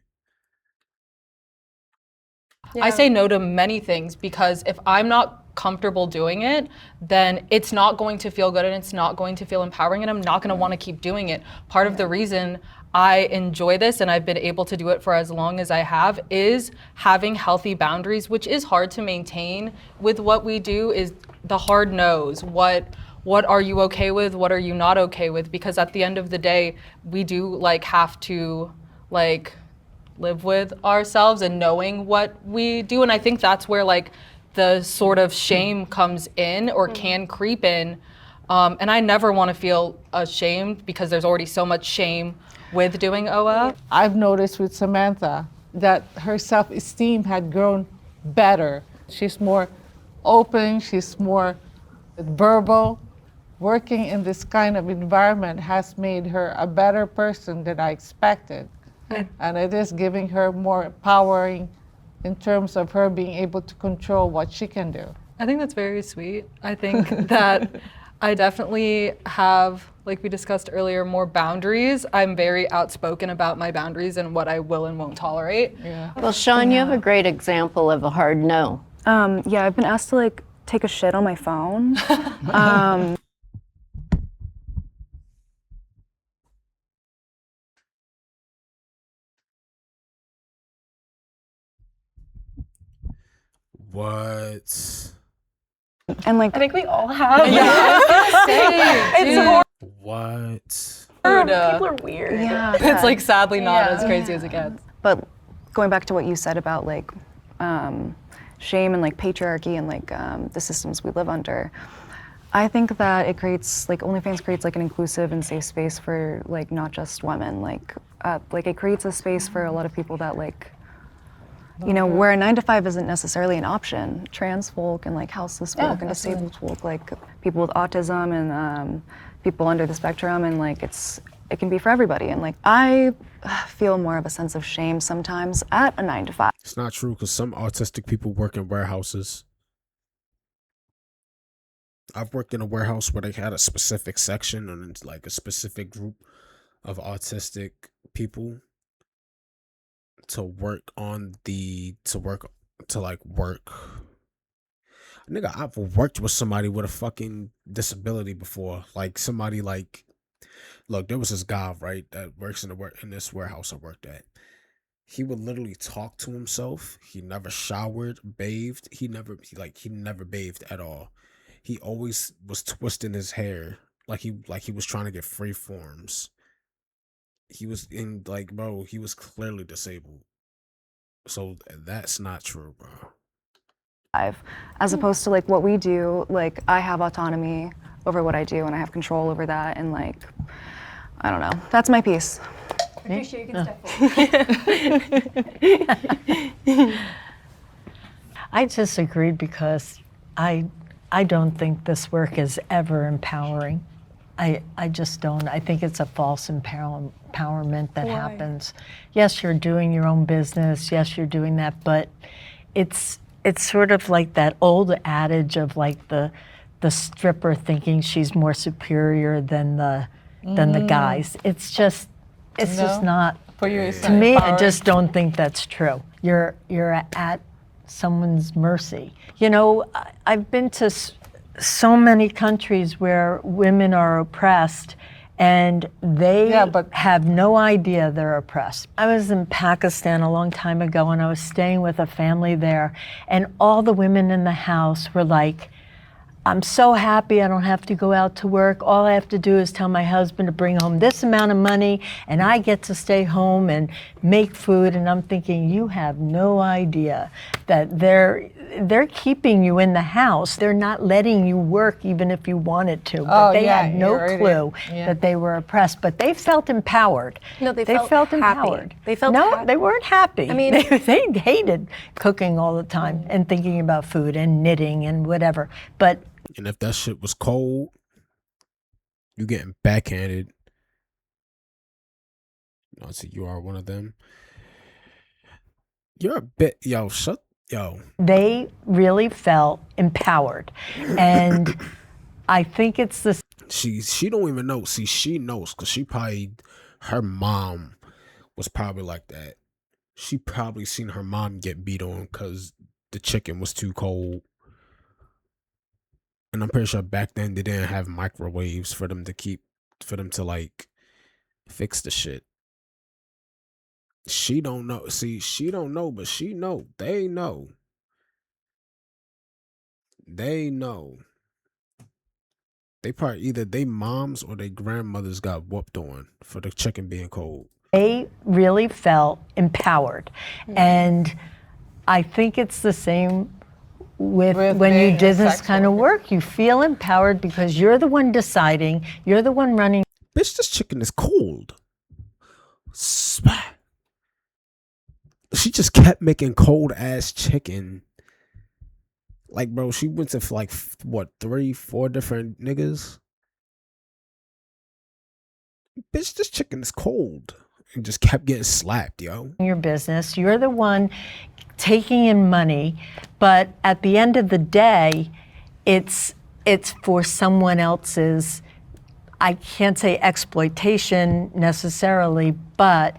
[SPEAKER 5] I say no to many things because if I'm not comfortable doing it, then it's not going to feel good and it's not going to feel empowering, and I'm not going to want to keep doing it. Part of the reason I enjoy this and I've been able to do it for as long as I have, is having healthy boundaries, which is hard to maintain with what we do, is the hard no's. What are you okay with? What are you not okay with? Because at the end of the day, we do like have to like live with ourselves and knowing what we do. And I think that's where like the sort of shame comes in or can creep in. And I never want to feel ashamed because there's already so much shame with doing OF.
[SPEAKER 7] I've noticed with Samantha that her self-esteem had grown better. She's more open, she's more verbal. Working in this kind of environment has made her a better person than I expected. And it is giving her more empowering in terms of her being able to control what she can do.
[SPEAKER 5] I think that's very sweet. I think that I definitely have, like we discussed earlier, more boundaries. I'm very outspoken about my boundaries and what I will and won't tolerate.
[SPEAKER 7] Yeah.
[SPEAKER 9] Well, Sean, you have a great example of a hard no.
[SPEAKER 2] Yeah, I've been asked to like take a shit on my phone.
[SPEAKER 1] What?
[SPEAKER 2] And like
[SPEAKER 3] I think we all have.
[SPEAKER 1] What?
[SPEAKER 3] People are weird.
[SPEAKER 2] yeah,
[SPEAKER 5] It's like sadly not as crazy as it gets.
[SPEAKER 2] but going back to what you said about like shame and like patriarchy and like the systems we live under, I think that it creates like OnlyFans creates like an inclusive and safe space for like not just women. Like it creates a space for a lot of people that like, you know, where a 9-to-5 isn't necessarily an option. Trans folk and like houseless folk and disabled folk, like people with autism and people under the spectrum, and like it can be for everybody. And like I feel more of a sense of shame sometimes at a 9-to-5.
[SPEAKER 1] It's not true because some autistic people work in warehouses. I've worked in a warehouse where they had a specific section and it's like a specific group of autistic people to work on work. Nigga, I've worked with somebody with a fucking disability before. Like somebody like, look, there was this guy, right, that works in this warehouse I worked at. He would literally talk to himself. He never showered, bathed. He never bathed at all. He always was twisting his hair like he was trying to get free forms. He was in like, bro, he was clearly disabled. So that's not true, bro.
[SPEAKER 2] As opposed to like what we do, like I have autonomy over what I do and I have control over that, and like I don't know. That's my piece.
[SPEAKER 6] Patricia, you can step forward.
[SPEAKER 4] I disagreed because I don't think this work is ever empowering. I just don't. I think it's a false empowerment that happens. Yes, you're doing your own business. Yes, you're doing that, but it's sort of like that old adage of like the stripper thinking she's more superior than the guys. It's just not.
[SPEAKER 7] For you, it's
[SPEAKER 4] To
[SPEAKER 7] not
[SPEAKER 4] me, I
[SPEAKER 7] empowering.
[SPEAKER 4] just don't think that's true. You're at someone's mercy. You know, I've been to so many countries where women are oppressed and they have no idea they're oppressed. I was in Pakistan a long time ago and I was staying with a family there, and all the women in the house were like, I'm so happy I don't have to go out to work. All I have to do is tell my husband to bring home this amount of money and I get to stay home and make food. And I'm thinking, you have no idea that they're keeping you in the house. They're not letting you work even if you wanted to. But they had no clue that they were oppressed. But they felt empowered.
[SPEAKER 3] No, they
[SPEAKER 4] felt
[SPEAKER 3] felt happy.
[SPEAKER 4] empowered.
[SPEAKER 3] They felt
[SPEAKER 4] no,
[SPEAKER 3] happy.
[SPEAKER 4] they weren't happy.
[SPEAKER 3] I mean-
[SPEAKER 4] they hated cooking all the time and thinking about food and knitting and whatever. But
[SPEAKER 1] And if that shit was cold, you getting backhanded. So you are one of them. You're a bit, yo.
[SPEAKER 4] they really felt empowered, and I think it's the
[SPEAKER 1] She don't even know. See, she knows because her mom was probably like that. She probably seen her mom get beat on because the chicken was too cold. And I'm pretty sure back then they didn't have microwaves for them to like fix the shit. She don't know. See, she don't know, but she know. They know. They know. They probably either they moms or their grandmothers got whooped on for the chicken being cold.
[SPEAKER 4] They really felt empowered. And I think it's the same with when you
[SPEAKER 7] being a
[SPEAKER 4] do this
[SPEAKER 7] sex
[SPEAKER 4] kind of work. You feel empowered because you're the one deciding, you're the one running.
[SPEAKER 1] Bitch, this chicken is cold. Spat. She just kept making cold ass chicken. Like, bro, she went to like what 3-4 different niggas. Bitch, this chicken is cold. And just kept getting slapped, yo.
[SPEAKER 4] Your business. You're the one taking in money, but at the end of the day, it's for someone else's, I can't say exploitation necessarily, but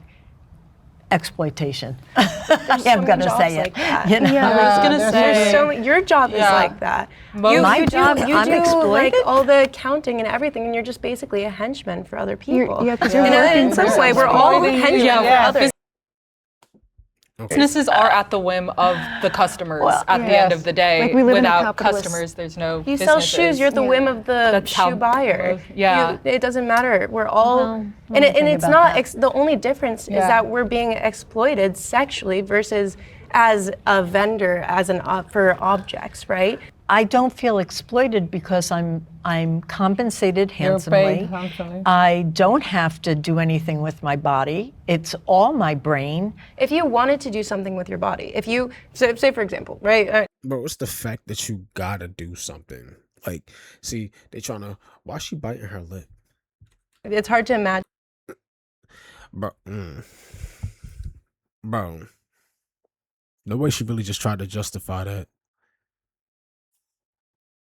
[SPEAKER 4] exploitation. I'm going to say it.
[SPEAKER 3] like that.
[SPEAKER 4] You know?
[SPEAKER 3] Yeah,
[SPEAKER 5] I was gonna say,
[SPEAKER 3] your job is
[SPEAKER 5] Yeah.
[SPEAKER 3] like that.
[SPEAKER 4] My job,
[SPEAKER 3] you
[SPEAKER 4] I'm
[SPEAKER 3] do like
[SPEAKER 4] exploited?
[SPEAKER 3] all the accounting and everything, and you're just basically a henchman for other people.
[SPEAKER 2] Yeah, because you're
[SPEAKER 3] And
[SPEAKER 2] working
[SPEAKER 3] in some
[SPEAKER 2] for
[SPEAKER 3] way, we're all
[SPEAKER 7] exploiting you.
[SPEAKER 3] henchmen
[SPEAKER 5] Yeah.
[SPEAKER 3] for others.
[SPEAKER 1] Okay.
[SPEAKER 5] Businesses are at the whim of the customers at the end of the day.
[SPEAKER 2] Like, we live in a
[SPEAKER 5] Without
[SPEAKER 2] capitalist-
[SPEAKER 5] customers, there's no
[SPEAKER 3] You sell
[SPEAKER 5] businesses.
[SPEAKER 3] shoes, you're at the whim of the
[SPEAKER 5] That's how
[SPEAKER 3] shoe buyer.
[SPEAKER 5] yeah.
[SPEAKER 3] It doesn't matter. We're all,
[SPEAKER 4] Well,
[SPEAKER 3] and
[SPEAKER 4] think
[SPEAKER 3] it's
[SPEAKER 4] about
[SPEAKER 3] not,
[SPEAKER 4] that.
[SPEAKER 3] the only difference is that we're being exploited sexually versus as a vendor, as for objects, right?
[SPEAKER 4] I don't feel exploited because I'm compensated
[SPEAKER 7] You're
[SPEAKER 4] handsomely.
[SPEAKER 7] paid handsomely.
[SPEAKER 4] I don't have to do anything with my body. It's all my brain.
[SPEAKER 3] If you wanted to do something with your body, if you, say for example, right?
[SPEAKER 1] Bro, it's the fact that you gotta do something. Like, see, they trying to, why she biting her lip?
[SPEAKER 3] It's hard to imagine.
[SPEAKER 1] Bro, bro, the way she really just tried to justify that.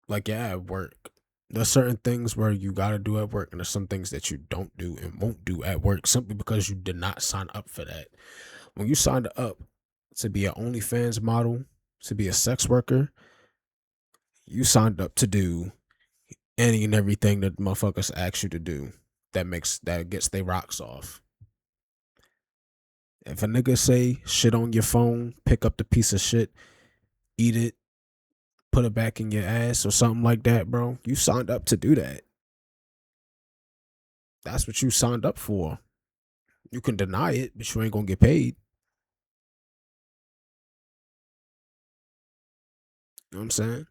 [SPEAKER 1] Like, yeah, at work. There's certain things where you gotta do at work, and there's some things that you don't do and won't do at work simply because you did not sign up for that. When you signed up to be an OnlyFans model, to be a sex worker, you signed up to do any and everything that motherfuckers ask you to do that gets their rocks off. If a nigga say shit on your phone, pick up the piece of shit, eat it, put it back in your ass or something like that, bro, you signed up to do that. That's what you signed up for. You can deny it, but you ain't gonna get paid. You know what I'm saying?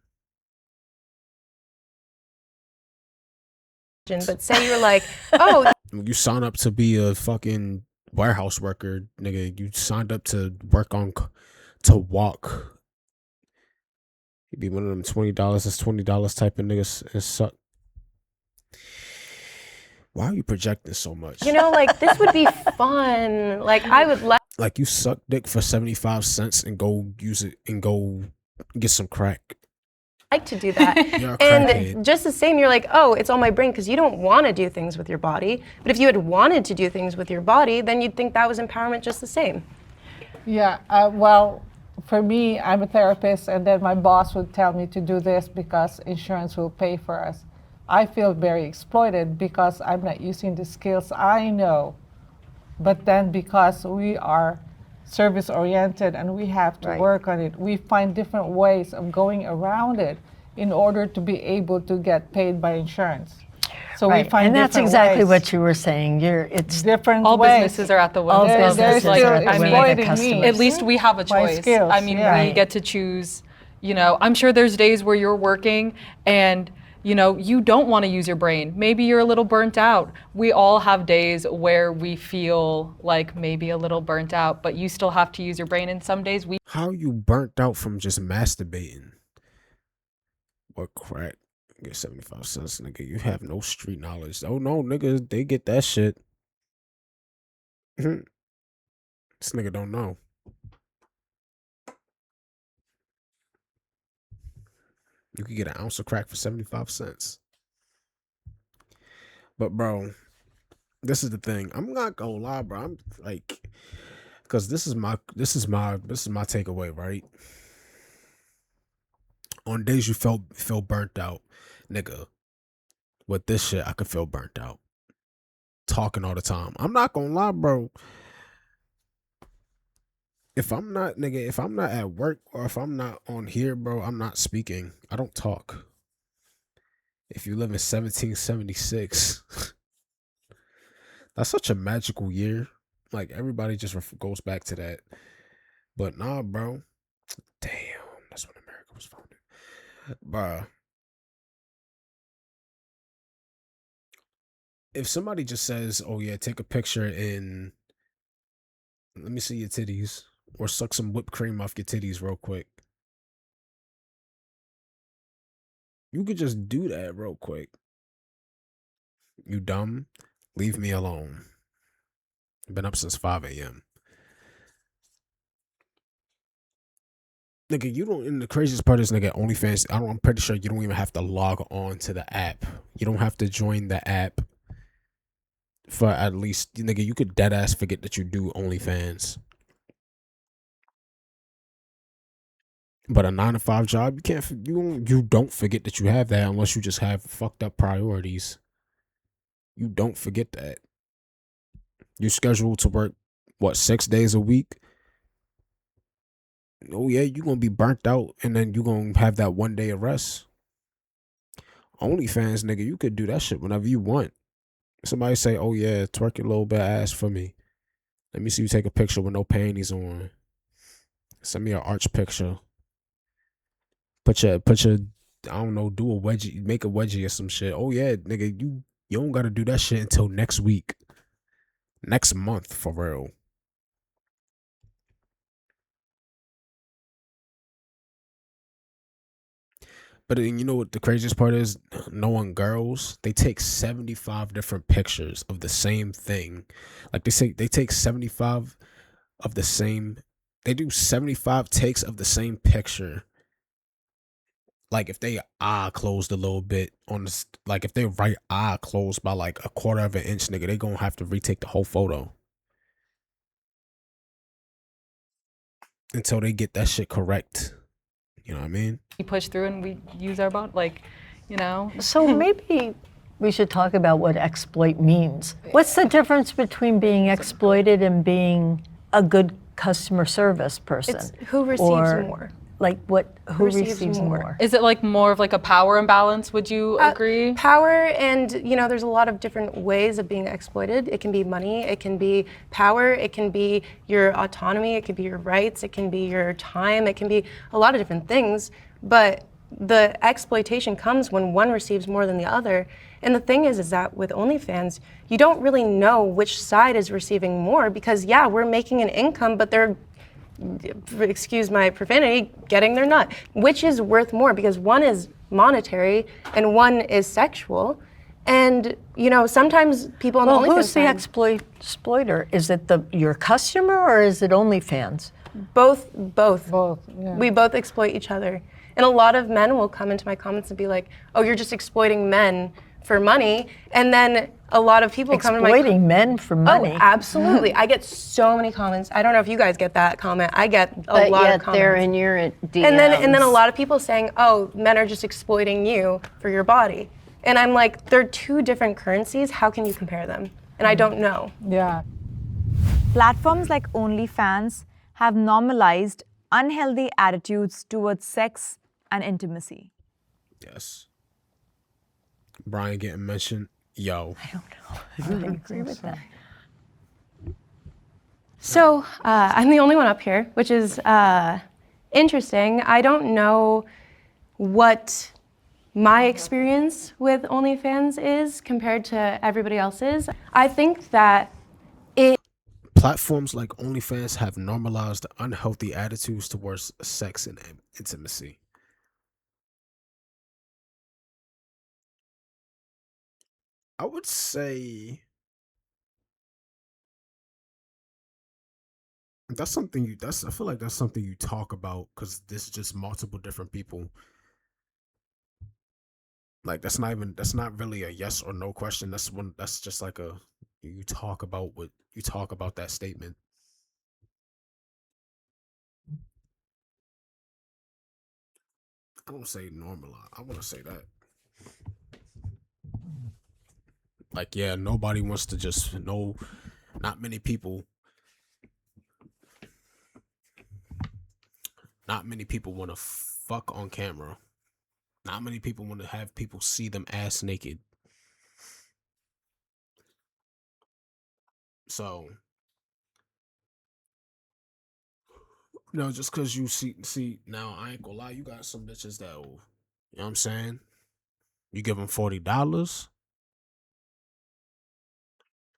[SPEAKER 3] But say you're like, oh,
[SPEAKER 1] When you sign up to be a fucking warehouse worker, nigga, you signed up to work on, to walk. You be one of them $20 is $20 type of niggas and suck. Why are you projecting so much?
[SPEAKER 3] you know, like this would be fun. Like I would
[SPEAKER 1] Like you suck dick for 75 cents and go use it and go get some crack.
[SPEAKER 3] like to do that.
[SPEAKER 1] You're a
[SPEAKER 3] And
[SPEAKER 1] crackhead.
[SPEAKER 3] just the same, you're like, oh, it's all my brain because you don't want to do things with your body. But if you had wanted to do things with your body, then you'd think that was empowerment just the same.
[SPEAKER 7] Yeah, well, for me, I'm a therapist, and then my boss would tell me to do this because insurance will pay for us. I feel very exploited because I'm not using the skills I know. But then because we are service oriented and we have to
[SPEAKER 3] Right.
[SPEAKER 7] work on it, we find different ways of going around it in order to be able to get paid by insurance. So we find
[SPEAKER 4] and that's
[SPEAKER 7] different
[SPEAKER 4] exactly
[SPEAKER 7] ways.
[SPEAKER 4] what you were saying. It's
[SPEAKER 7] Different
[SPEAKER 5] All
[SPEAKER 7] ways.
[SPEAKER 5] businesses are at the whim
[SPEAKER 4] All
[SPEAKER 5] of
[SPEAKER 4] businesses
[SPEAKER 7] They're
[SPEAKER 4] It's
[SPEAKER 7] still
[SPEAKER 4] like,
[SPEAKER 5] I mean,
[SPEAKER 7] exploiting
[SPEAKER 4] customers.
[SPEAKER 7] me.
[SPEAKER 5] at least we have a
[SPEAKER 7] My
[SPEAKER 5] choice.
[SPEAKER 7] skills,
[SPEAKER 5] I mean,
[SPEAKER 7] yeah.
[SPEAKER 5] we get to choose. You know, I'm sure there's days where you're working and you know you don't want to use your brain. Maybe you're a little burnt out. We all have days where we feel like maybe a little burnt out, but you still have to use your brain. And some days we
[SPEAKER 1] How you burnt out from just masturbating? What crack? Get 75 cents, nigga. You have no street knowledge. Oh no, nigga, they get that shit. This nigga don't know. You could get an ounce of crack for 75 cents. But bro, this is the thing. I'm not gonna lie, bro. I'm like, because this is my takeaway, right? On days you feel burnt out, nigga. With this shit, I could feel burnt out. Talking all the time. I'm not gonna lie, bro. If I'm not, nigga, if I'm not at work or if I'm not on here, bro, I'm not speaking. I don't talk. If you live in 1776, that's such a magical year. Like everybody just goes back to that. But nah, bro. Damn, that's when America was founded. Bruh, if somebody just says, "Oh yeah, take a picture and let me see your titties," or suck some whipped cream off your titties real quick, you could just do that real quick. You dumb? Leave me alone. Been up since 5 a.m. Nigga, you don't. And the craziest part is, nigga, OnlyFans. I'm pretty sure you don't even have to log on to the app. You don't have to join the app for at least, nigga. You could dead ass forget that you do OnlyFans. But a 9 to 5 job, you can't. You don't forget that you have that unless you just have fucked up priorities. You don't forget that. You're scheduled to work what 6 days a week. Oh yeah, you're gonna be burnt out, and then you're gonna have that 1 day of rest. OnlyFans, nigga, you could do that shit whenever you want. Somebody say, "Oh yeah, twerk your little bit of ass for me. Let me see you take a picture with no panties on. Send me an arch picture. Put your I don't know, do a wedgie, make a wedgie or some shit. Oh yeah, nigga, you don't gotta do that shit until next week, next month for real." But then you know what the craziest part is? Knowing girls, they take 75 different pictures of the same thing. Like they say, they take 75 of the same. They do 75 takes of the same picture. Like if they eye closed a little bit on this, like if their right eye closed by like a quarter of an inch, nigga, they gonna have to retake the whole photo until they get that shit correct. You know what I mean?
[SPEAKER 5] We push through and we use our body, like, you know.
[SPEAKER 4] So maybe we should talk about what exploit means. What's the difference between being exploited and being a good customer service person?
[SPEAKER 3] It's who receives
[SPEAKER 4] Or,
[SPEAKER 3] more.
[SPEAKER 4] Like what? Who
[SPEAKER 3] receives
[SPEAKER 4] receives
[SPEAKER 3] more?
[SPEAKER 4] more?
[SPEAKER 5] Is it like more of like a power imbalance? Would you agree?
[SPEAKER 3] Power, and you know, there's a lot of different ways of being exploited. It can be money, it can be power, it can be your autonomy, it can be your rights, it can be your time, it can be a lot of different things. But the exploitation comes when one receives more than the other. And the thing is that with OnlyFans, you don't really know which side is receiving more because yeah, we're making an income, but they're, excuse my profanity, getting their nut. Which is worth more because one is monetary and one is sexual. And you know, sometimes people on the OnlyFans
[SPEAKER 4] Who's the exploiter? Is it your customer or is it OnlyFans?
[SPEAKER 3] Both.
[SPEAKER 7] Both, yeah.
[SPEAKER 3] We both exploit each other. And a lot of men will come into my comments and be like, "Oh, you're just exploiting men for money." And then a lot of people come to my
[SPEAKER 4] Exploiting men for money.
[SPEAKER 3] Oh, absolutely. I get so many comments. I don't know if you guys get that comment. I get a lot of comments.
[SPEAKER 9] They're in your DMs.
[SPEAKER 3] And then a lot of people saying, "Oh, men are just exploiting you for your body." And I'm like, they're two different currencies. How can you compare them? And I don't know.
[SPEAKER 7] Yeah.
[SPEAKER 6] Platforms like OnlyFans have normalized unhealthy attitudes towards sex and intimacy.
[SPEAKER 1] Yes. Brian getting mentioned. Yo.
[SPEAKER 4] I don't know. I agree with that.
[SPEAKER 3] So I'm the only one up here, which is interesting. I don't know what my experience with OnlyFans is compared to everybody else's. I think that
[SPEAKER 1] Platforms like OnlyFans have normalized unhealthy attitudes towards sex and intimacy. I would say that's something you that's I feel like that's something you talk about because there's just multiple different people. Like that's not really a yes or no question. That's just like a you talk about that statement. I don't say normalize. I want to say that. Like yeah, nobody wants to just not many people Not many people want to fuck on camera. Not many people want to have people see them ass naked. So, just because you see, now I ain't gonna lie, you got some bitches that will, you know what I'm saying? You give them $40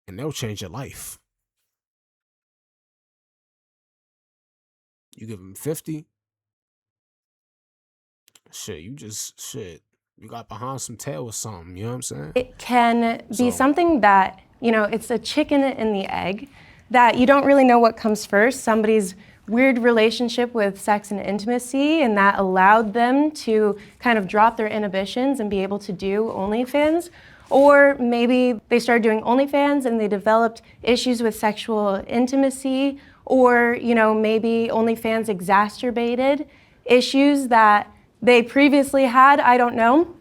[SPEAKER 1] and they'll change your life. You give them 50, shit. You got behind some tail or something, you know what I'm saying?
[SPEAKER 3] It can be
[SPEAKER 1] So-
[SPEAKER 3] something that, it's a chicken and the egg, that you don't really know what comes first. Somebody's weird relationship with sex and intimacy, and that allowed them to kind of drop their inhibitions and be able to do OnlyFans. Or maybe they started doing OnlyFans and they developed issues with sexual intimacy, or maybe OnlyFans exacerbated issues that they previously had. I don't know.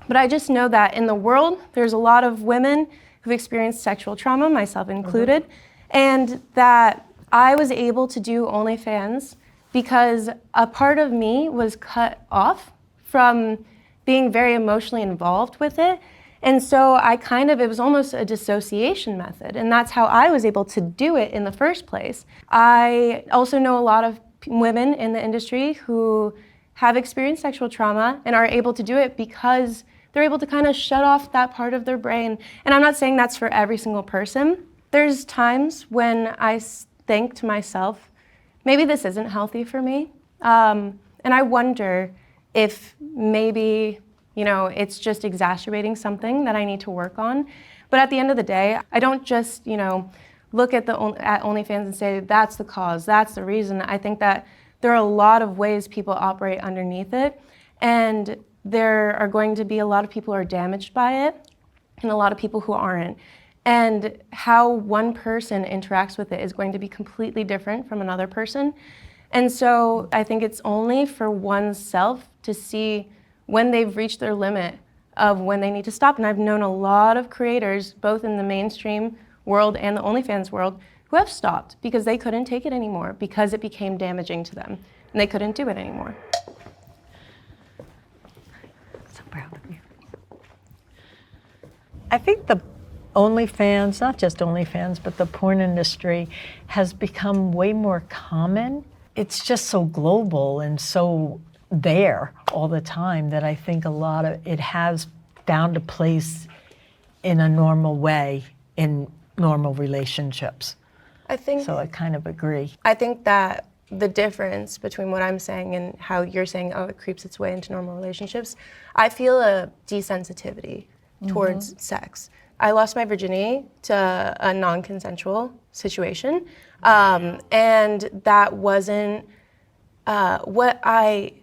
[SPEAKER 3] But I just know that in the world, there's a lot of women who've experienced sexual trauma, myself included, and that I was able to do OnlyFans because a part of me was cut off from being very emotionally involved with it. And so it was almost a dissociation method. And that's how I was able to do it in the first place. I also know a lot of women in the industry who have experienced sexual trauma and are able to do it because they're able to kind of shut off that part of their brain. And I'm not saying that's for every single person. There's times when I think to myself, maybe this isn't healthy for me. And I wonder if maybe, it's just exacerbating something that I need to work on. But at the end of the day, I don't just, look at OnlyFans and say, that's the cause, that's the reason. I think that there are a lot of ways people operate underneath it. And there are going to be a lot of people who are damaged by it and a lot of people who aren't. And how one person interacts with it is going to be completely different from another person. And so I think it's only for oneself to see when they've reached their limit of when they need to stop. And I've known a lot of creators, both in the mainstream world and the OnlyFans world, who have stopped because they couldn't take it anymore, because it became damaging to them and they couldn't do it anymore.
[SPEAKER 4] So proud of you. I think the OnlyFans, not just OnlyFans, but the porn industry has become way more common. It's just so global and so there all the time that I think a lot of it has found a place in a normal way in normal relationships.
[SPEAKER 3] I
[SPEAKER 4] kind of agree.
[SPEAKER 3] I think that the difference between what I'm saying and how you're saying, it creeps its way into normal relationships, I feel a desensitivity towards sex. I lost my virginity to a non-consensual situation, and that wasn't what I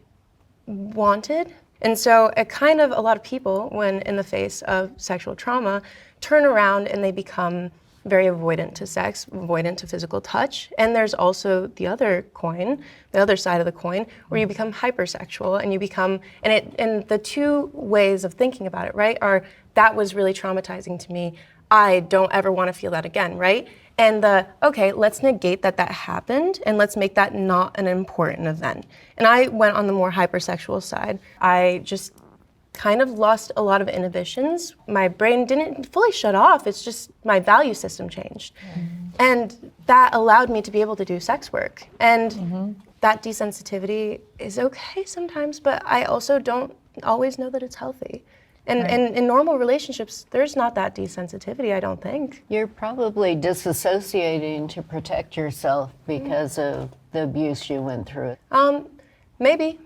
[SPEAKER 3] wanted. And so a lot of people, when in the face of sexual trauma, turn around and they become very avoidant to sex, avoidant to physical touch. And there's also the other side of the coin, where you become hypersexual and you become, and the two ways of thinking about it, right, are that was really traumatizing to me. I don't ever want to feel that again, right? And let's negate that happened and let's make that not an important event. And I went on the more hypersexual side. I just kind of lost a lot of inhibitions. My brain didn't fully shut off, it's just my value system changed. And that allowed me to be able to do sex work. And that desensitivity is okay sometimes, but I also don't always know that it's healthy. And in normal relationships, there's not that desensitivity, I don't think.
[SPEAKER 9] You're probably disassociating to protect yourself because of the abuse you went through.
[SPEAKER 3] Maybe.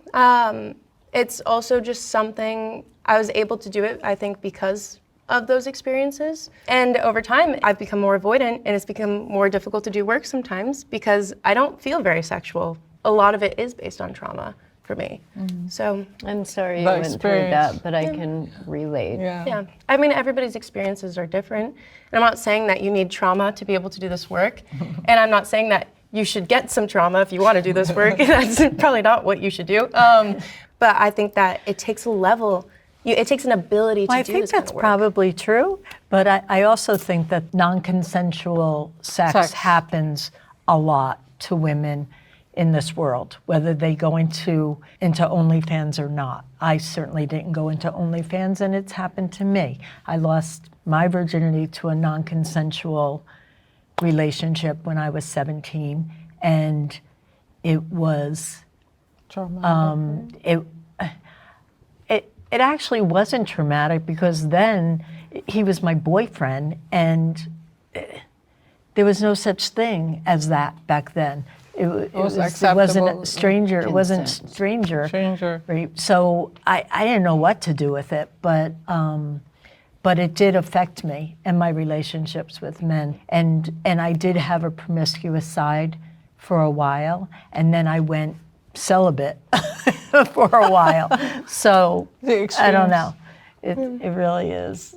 [SPEAKER 3] It's also just something I was able to do it, I think, because of those experiences. And over time, I've become more avoidant, and it's become more difficult to do work sometimes because I don't feel very sexual. A lot of it is based on trauma for me. So
[SPEAKER 9] I'm sorry you
[SPEAKER 7] The
[SPEAKER 9] went through
[SPEAKER 7] experience.
[SPEAKER 9] that, but I can relate.
[SPEAKER 3] yeah, I mean, everybody's experiences are different. And I'm not saying that you need trauma to be able to do this work. And I'm not saying that you should get some trauma if you want to do this work. That's probably not what you should do. But I think that it takes a level, it takes an ability to do this kind of work.
[SPEAKER 4] I think that's probably true, but I also think that non-consensual sex happens a lot to women in this world, whether they go into OnlyFans or not. I certainly didn't go into OnlyFans, and it's happened to me. I lost my virginity to a non-consensual relationship when I was 17, and it was
[SPEAKER 7] Traumatic.
[SPEAKER 4] it actually wasn't traumatic, because then he was my boyfriend, and there was no such thing as that back then. It wasn't
[SPEAKER 7] acceptable.
[SPEAKER 4] stranger. It wasn't
[SPEAKER 9] Consent.
[SPEAKER 4] stranger. Right? So I didn't know what to do with it, but it did affect me and my relationships with men. And I did have a promiscuous side for a while, and then I went celibate for a while. So I don't know. It really is.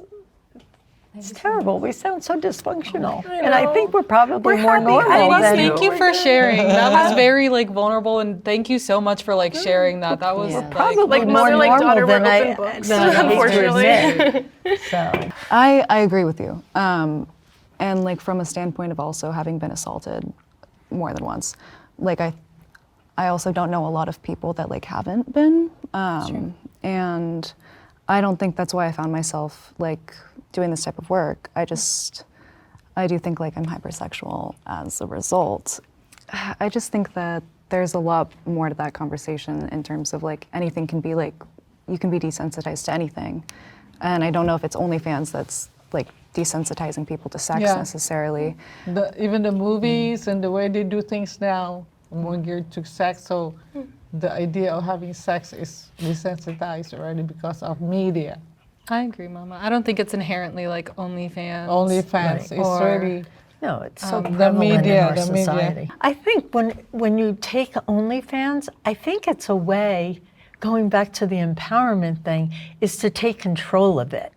[SPEAKER 4] It's terrible. We sound so dysfunctional, and I think we're probably more normal than.
[SPEAKER 5] Thank you for sharing. That was very like vulnerable, and thank you so much for like sharing that. That was like,
[SPEAKER 4] Probably more
[SPEAKER 3] mother, like,
[SPEAKER 4] normal
[SPEAKER 3] daughter,
[SPEAKER 4] than
[SPEAKER 3] we're
[SPEAKER 4] I,
[SPEAKER 3] open books,
[SPEAKER 4] than I hate to
[SPEAKER 3] unfortunately.
[SPEAKER 4] admit. So.
[SPEAKER 2] I agree with you. And like from a standpoint of also having been assaulted more than once, like I also don't know a lot of people that like haven't been. And I don't think that's why I found myself like doing this type of work. I do think like I'm hypersexual as a result. I just think that there's a lot more to that conversation in terms of like anything can be like, you can be desensitized to anything. And I don't know if it's OnlyFans that's like desensitizing people to sex necessarily.
[SPEAKER 7] Even the movies and the way they do things now, more geared to sex. So the idea of having sex is desensitized already because of media.
[SPEAKER 5] I agree, Mama. I don't think it's inherently like OnlyFans.
[SPEAKER 7] OnlyFans is really
[SPEAKER 4] No, it's so
[SPEAKER 7] the
[SPEAKER 4] prevalent
[SPEAKER 7] media,
[SPEAKER 4] in our
[SPEAKER 7] the media.
[SPEAKER 4] society. I think when you take OnlyFans, I think it's a way, going back to the empowerment thing, is to take control of it.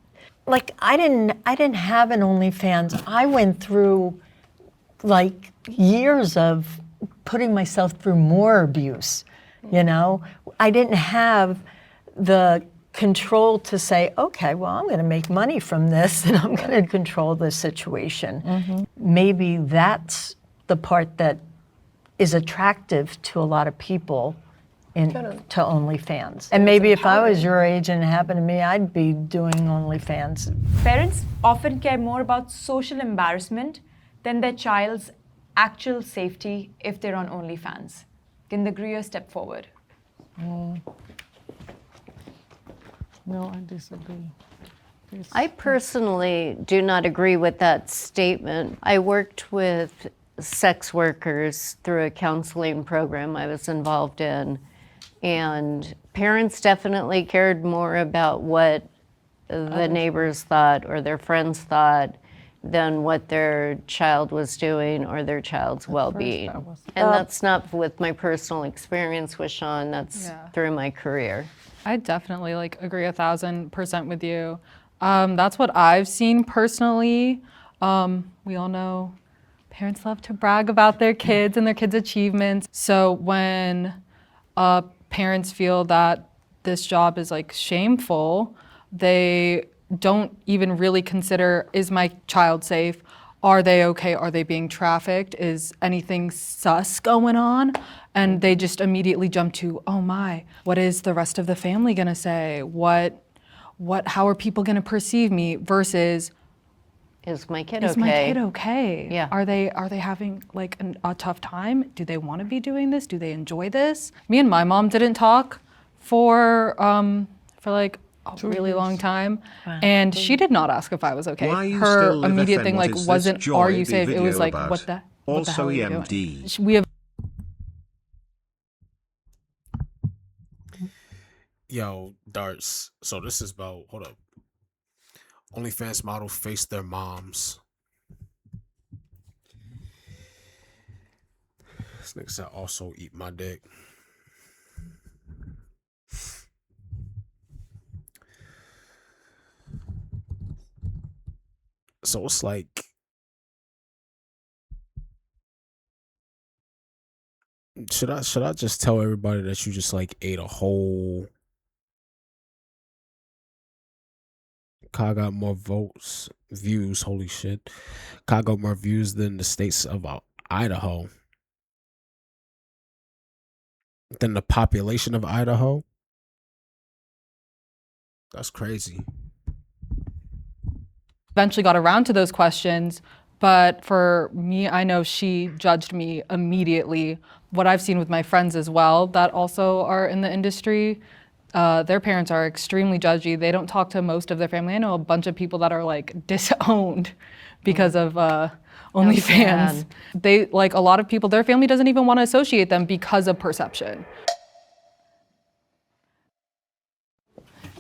[SPEAKER 4] Like I didn't have an OnlyFans. I went through like years of putting myself through more abuse, you know? I didn't have the control to say, okay, well, I'm going to make money from this and I'm going to control the situation. Maybe that's the part that is attractive to a lot of people to OnlyFans. And maybe if I was your age and it happened to me, I'd be doing OnlyFans.
[SPEAKER 6] Parents often care more about social embarrassment than their child's actual safety if they're on OnlyFans. Can the Greer step forward?
[SPEAKER 7] No, I disagree.
[SPEAKER 9] I personally do not agree with that statement. I worked with sex workers through a counseling program I was involved in, and parents definitely cared more about what the neighbors thought or their friends thought than what their child was doing or their child's well-being. And that's not with my personal experience with Sean, that's through my career.
[SPEAKER 5] I definitely like agree 1,000% with you. That's what I've seen personally. We all know parents love to brag about their kids and their kids' achievements. So when parents feel that this job is like shameful, they don't even really consider, is my child safe? Are they okay? Are they being trafficked? Is anything sus going on? And they just immediately jump to, oh my, what is the rest of the family gonna say? How are people gonna perceive me? Versus,
[SPEAKER 9] Is my kid
[SPEAKER 5] is
[SPEAKER 9] okay?
[SPEAKER 5] my kid okay?
[SPEAKER 9] Yeah.
[SPEAKER 5] Are they having like a tough time? Do they want to be doing this? Do they enjoy this? Me and my mom didn't talk for like a really long time, and she did not ask if I was okay.
[SPEAKER 8] Why you
[SPEAKER 5] Her
[SPEAKER 8] still live
[SPEAKER 5] immediate
[SPEAKER 8] FM?
[SPEAKER 5] thing
[SPEAKER 8] What
[SPEAKER 5] like
[SPEAKER 8] is this
[SPEAKER 5] wasn't,
[SPEAKER 8] joy
[SPEAKER 5] are you
[SPEAKER 8] the
[SPEAKER 5] safe? It was
[SPEAKER 8] video
[SPEAKER 5] like,
[SPEAKER 8] about?
[SPEAKER 5] what the
[SPEAKER 8] Also
[SPEAKER 5] hell are you doing?
[SPEAKER 8] EMD.
[SPEAKER 5] We have
[SPEAKER 1] Yo, Darts. So this is about, hold up. OnlyFans model face their moms. This nigga said also eat my dick. So it's like, should I just tell everybody that you just like ate a whole? Kai got more views. Holy shit! Kai got more views than the states of Idaho. than the population of Idaho? That's crazy.
[SPEAKER 5] Eventually got around to those questions, but for me, I know she judged me immediately. What I've seen with my friends as well that also are in the industry, their parents are extremely judgy. They don't talk to most of their family. I know a bunch of people that are like disowned because of OnlyFans. They, like a lot of people, their family doesn't even want to associate them because of perception.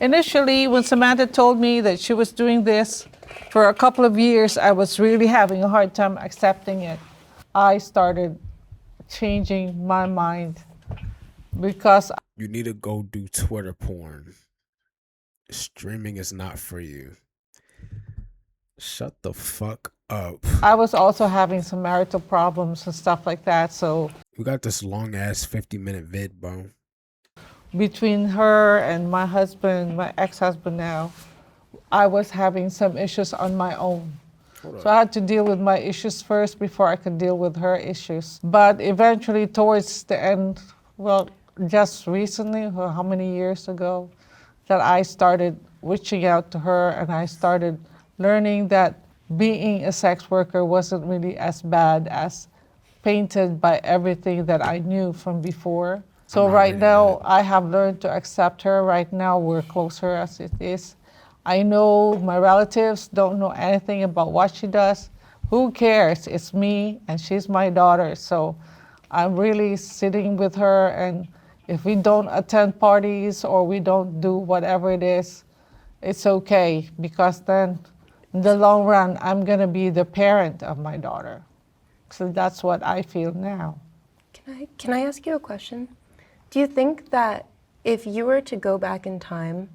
[SPEAKER 7] Initially, when Samantha told me that she was doing this, for a couple of years, I was really having a hard time accepting it. I started changing my mind because
[SPEAKER 1] You need to go do Twitter porn. Streaming is not for you. Shut the fuck up.
[SPEAKER 7] I was also having some marital problems and stuff like that. So
[SPEAKER 1] We got this long ass 50-minute vid, bro.
[SPEAKER 7] between her and my husband, my ex-husband now, I was having some issues on my own. So I had to deal with my issues first before I could deal with her issues. But eventually, towards the end, well, just recently, or how many years ago, that I started reaching out to her and I started learning that being a sex worker wasn't really as bad as painted by everything that I knew from before. So right now, I have learned to accept her. Right now, we're closer as it is. I know my relatives don't know anything about what she does. Who cares? It's me and she's my daughter. So I'm really sitting with her, and if we don't attend parties or we don't do whatever it is, it's okay, because then in the long run, I'm gonna be the parent of my daughter. So that's what I feel now.
[SPEAKER 3] Can I ask you a question? Do you think that if you were to go back in time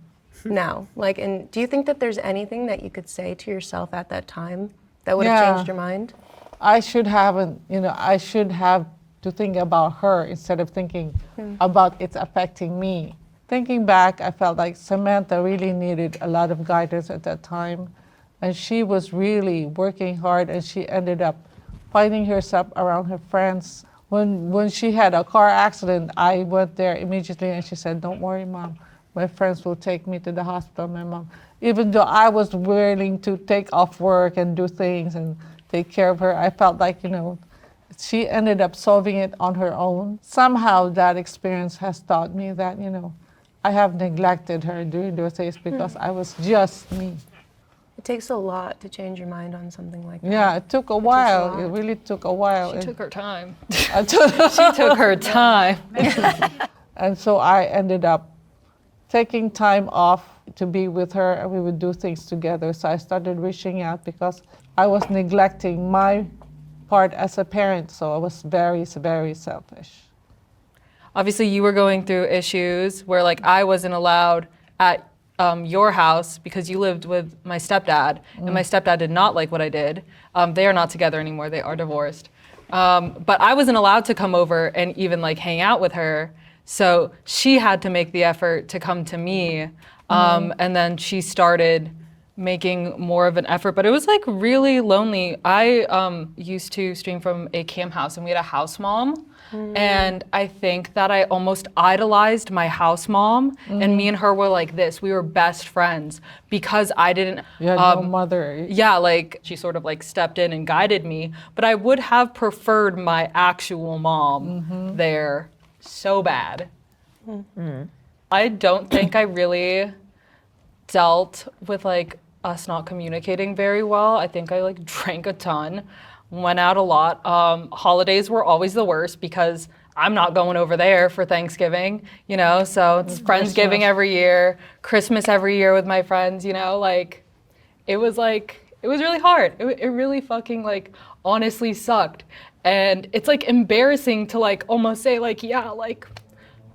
[SPEAKER 3] now, and do you think that there's anything that you could say to yourself at that time that would have changed your mind?
[SPEAKER 7] I should have to think about her instead of thinking about it's affecting me. Thinking back, I felt like Samantha really needed a lot of guidance at that time, and she was really working hard, and she ended up finding herself around her friends. When she had a car accident, I went there immediately, and she said, "Don't worry, Mom. My friends will take me to the hospital." My mom, even though I was willing to take off work and do things and take care of her, I felt like, she ended up solving it on her own. Somehow that experience has taught me that, I have neglected her during those days because I was just me.
[SPEAKER 3] It takes a lot to change your mind on something like that.
[SPEAKER 7] Yeah, it took a while. It really took a while.
[SPEAKER 5] She took her time. She took her time.
[SPEAKER 7] And so I ended up taking time off to be with her, and we would do things together. So I started reaching out because I was neglecting my part as a parent. So I was very, very selfish.
[SPEAKER 5] Obviously, you were going through issues where I wasn't allowed at your house because you lived with my stepdad, and my stepdad did not like what I did. They are not together anymore. They are divorced. But I wasn't allowed to come over and even hang out with her. So she had to make the effort to come to me. And then she started making more of an effort, but it was really lonely. I used to stream from a camp house, and we had a house mom. And I think that I almost idolized my house mom, and me and her were like this. We were best friends because I didn't.
[SPEAKER 7] You had no mother.
[SPEAKER 5] Yeah, she sort of stepped in and guided me, but I would have preferred my actual mom there so bad. I don't think I really dealt with us not communicating very well. I think I drank a ton, went out a lot. Holidays were always the worst because I'm not going over there for Thanksgiving, so it's Friendsgiving every year, Christmas every year with my friends, it was really hard. It really fucking honestly sucked. And it's embarrassing to almost say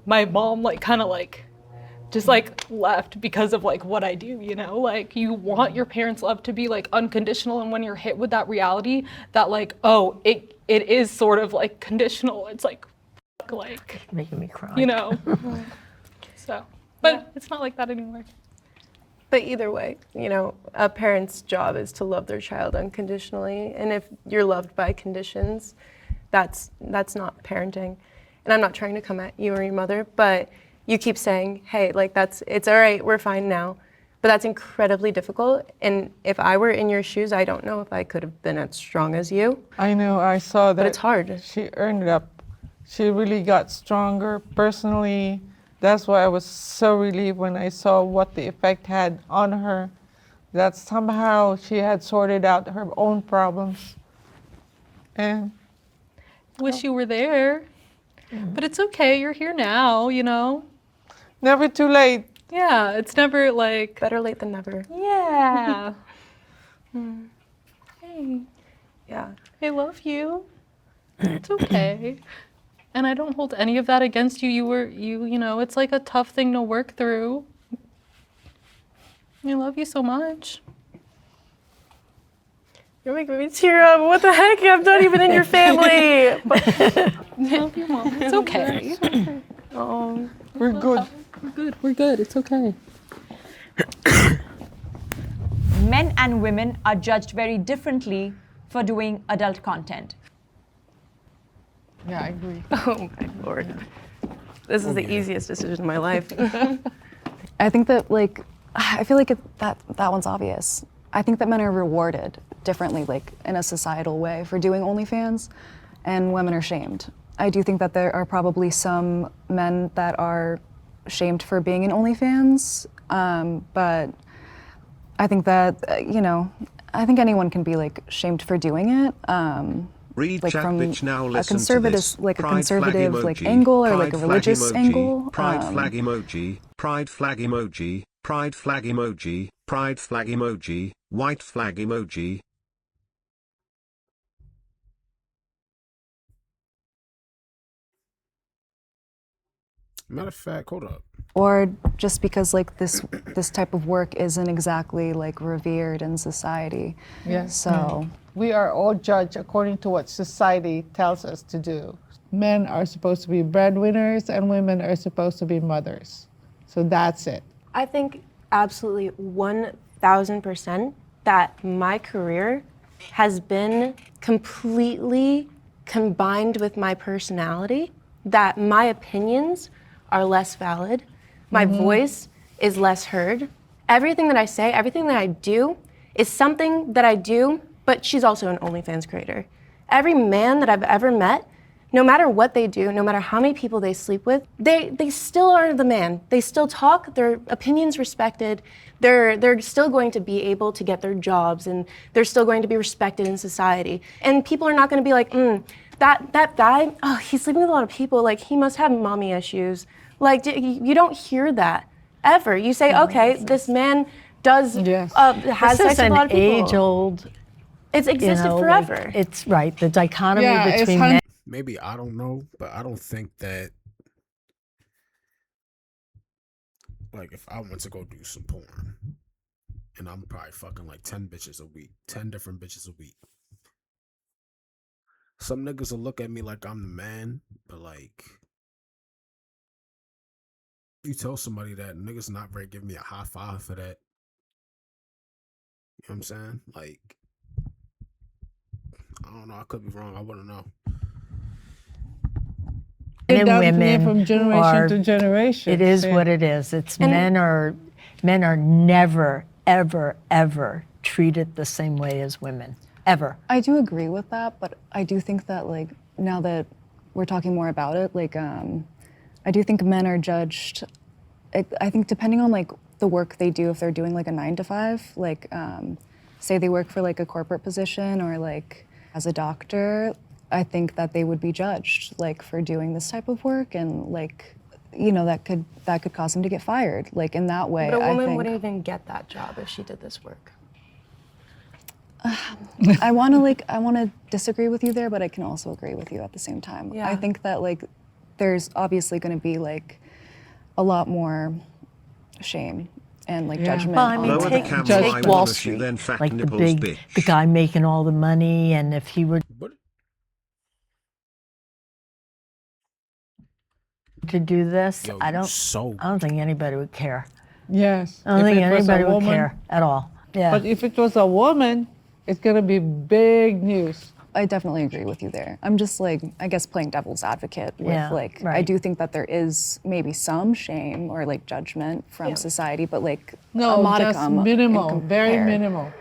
[SPEAKER 5] my mom kind of just left because of what I do, you want your parents' love to be unconditional, and when you're hit with that reality that oh, it is sort of conditional, it's
[SPEAKER 4] making me cry.
[SPEAKER 5] So, but it's not like that anymore.
[SPEAKER 3] But either way, a parent's job is to love their child unconditionally, and if you're loved by conditions, that's not parenting. and I'm not trying to come at you or your mother, but you keep saying, hey, like it's all right, we're fine now. But that's incredibly difficult. And if I were in your shoes, I don't know if I could have been as strong as you.
[SPEAKER 7] I know, I saw that.
[SPEAKER 3] But it's hard.
[SPEAKER 7] She earned it up. She really got stronger personally. That's why I was so relieved when I saw what the effect had on her, that somehow she had sorted out her own problems. And
[SPEAKER 5] Wish you were there. But it's okay, you're here now, you know?
[SPEAKER 7] never too late.
[SPEAKER 5] Yeah, it's never like,
[SPEAKER 3] Better late than never.
[SPEAKER 5] yeah. Hey,
[SPEAKER 3] Yeah.
[SPEAKER 5] I love you. It's okay. And I don't hold any of that against you. You know, it's like a tough thing to work through. I love you so much.
[SPEAKER 3] You're making me tear up. What the heck? I'm not even in your family.
[SPEAKER 5] I love you, Mom. It's okay.
[SPEAKER 7] We're good.
[SPEAKER 5] We're good. We're good. It's okay.
[SPEAKER 6] Men and women are judged very differently for doing adult content.
[SPEAKER 7] Yeah, I agree.
[SPEAKER 3] Oh my Lord. This is the easiest decision of my life.
[SPEAKER 2] I think that I feel like that one's obvious. I think that men are rewarded differently, like in a societal way, for doing OnlyFans, and women are shamed. I do think that there are probably some men that are shamed for being in OnlyFans, but I think that I think anyone can be like shamed for doing it.
[SPEAKER 8] Read
[SPEAKER 2] Like
[SPEAKER 8] chat,
[SPEAKER 2] from
[SPEAKER 8] bitch, now
[SPEAKER 2] a
[SPEAKER 8] listen
[SPEAKER 2] conservative,
[SPEAKER 8] to this.
[SPEAKER 2] like a
[SPEAKER 8] Pride flag
[SPEAKER 2] conservative like
[SPEAKER 8] emoji,
[SPEAKER 2] angle or like
[SPEAKER 8] pride
[SPEAKER 2] a
[SPEAKER 8] flag
[SPEAKER 2] religious
[SPEAKER 8] emoji,
[SPEAKER 2] angle.
[SPEAKER 8] Pride flag emoji, pride flag emoji, pride flag emoji, pride flag emoji, white flag emoji.
[SPEAKER 1] Matter of fact, hold up.
[SPEAKER 2] Or just because like this type of work isn't exactly like revered in society.
[SPEAKER 7] Yes.
[SPEAKER 2] So
[SPEAKER 7] We are all judged according to what society tells us to do. Men are supposed to be breadwinners and women are supposed to be mothers. So that's it.
[SPEAKER 3] I think absolutely 1,000% that my career has been completely combined with my personality, that my opinions are less valid, my voice is less heard. Everything that I say, everything that I do is something that I do, but she's also an OnlyFans creator. Every man that I've ever met, no matter what they do, no matter how many people they sleep with, they still are the man. They still talk, their opinions respected, they're still going to be able to get their jobs, and they're still going to be respected in society. And people are not gonna be like, that guy, oh, he's sleeping with a lot of people, like he must have mommy issues. Like you don't hear that ever. You say, okay, this man does has
[SPEAKER 4] This
[SPEAKER 3] sex
[SPEAKER 4] is
[SPEAKER 3] with a
[SPEAKER 4] an
[SPEAKER 3] lot of people.
[SPEAKER 4] age-old.
[SPEAKER 3] It's existed forever.
[SPEAKER 4] Like, it's right. The dichotomy
[SPEAKER 7] Yeah, it's
[SPEAKER 4] between men.
[SPEAKER 1] Maybe I don't know, but I don't think that like if I went to go do some porn and I'm probably fucking like 10 bitches a week, 10 different bitches a week. Some niggas will look at me like I'm the man, but like you tell somebody that niggas not ready to give me a high five for that. You know what I'm saying? Like, I don't know. I could be wrong. I wouldn't know.
[SPEAKER 4] And
[SPEAKER 7] Down
[SPEAKER 4] women
[SPEAKER 7] from generation
[SPEAKER 4] are,
[SPEAKER 7] to generation.
[SPEAKER 4] It is
[SPEAKER 7] Yeah.
[SPEAKER 4] what it is. It's men are never, ever, ever treated the same way as women. Ever.
[SPEAKER 2] I do agree with that, but I do think that like now that we're talking more about it, like I do think men are judged. I think depending on like the work they do, if they're doing like a 9 to 5, like say they work for like a corporate position or like as a doctor, I think that they would be judged like for doing this type of work, and like that could cause them to get fired. Like in that way,
[SPEAKER 3] But a
[SPEAKER 2] I
[SPEAKER 3] woman
[SPEAKER 2] think
[SPEAKER 3] wouldn't even get that job if she did this work.
[SPEAKER 2] I want to disagree with you there, but I can also agree with you at the same time.
[SPEAKER 3] Yeah.
[SPEAKER 2] I think that like there's obviously going to be like a lot more shame and like judgment.
[SPEAKER 4] Well, I mean,
[SPEAKER 8] Lower the
[SPEAKER 4] take,
[SPEAKER 8] camera,
[SPEAKER 4] take
[SPEAKER 8] I
[SPEAKER 4] Wall
[SPEAKER 8] wanna see
[SPEAKER 4] Street,
[SPEAKER 8] them fat
[SPEAKER 4] like the
[SPEAKER 8] nipples,
[SPEAKER 4] the
[SPEAKER 8] bitch.
[SPEAKER 4] guy making all the money, and if he were
[SPEAKER 1] What?
[SPEAKER 4] to do this,
[SPEAKER 1] Yo,
[SPEAKER 4] I
[SPEAKER 1] you
[SPEAKER 4] don't think anybody would care.
[SPEAKER 7] Yes.
[SPEAKER 4] I don't
[SPEAKER 7] If
[SPEAKER 4] think
[SPEAKER 7] it was a
[SPEAKER 4] anybody would
[SPEAKER 7] woman-
[SPEAKER 4] care at all. Yeah.
[SPEAKER 7] But if it was a woman, it's going to be big news.
[SPEAKER 2] I definitely agree with you there. I'm just like, I guess playing devil's advocate with
[SPEAKER 4] Yeah,
[SPEAKER 2] like, I
[SPEAKER 4] right.
[SPEAKER 2] do think that there is maybe some shame or like judgment from society, but like a
[SPEAKER 7] No, just
[SPEAKER 2] modicum in
[SPEAKER 7] minimal, very
[SPEAKER 2] compare.
[SPEAKER 7] minimal.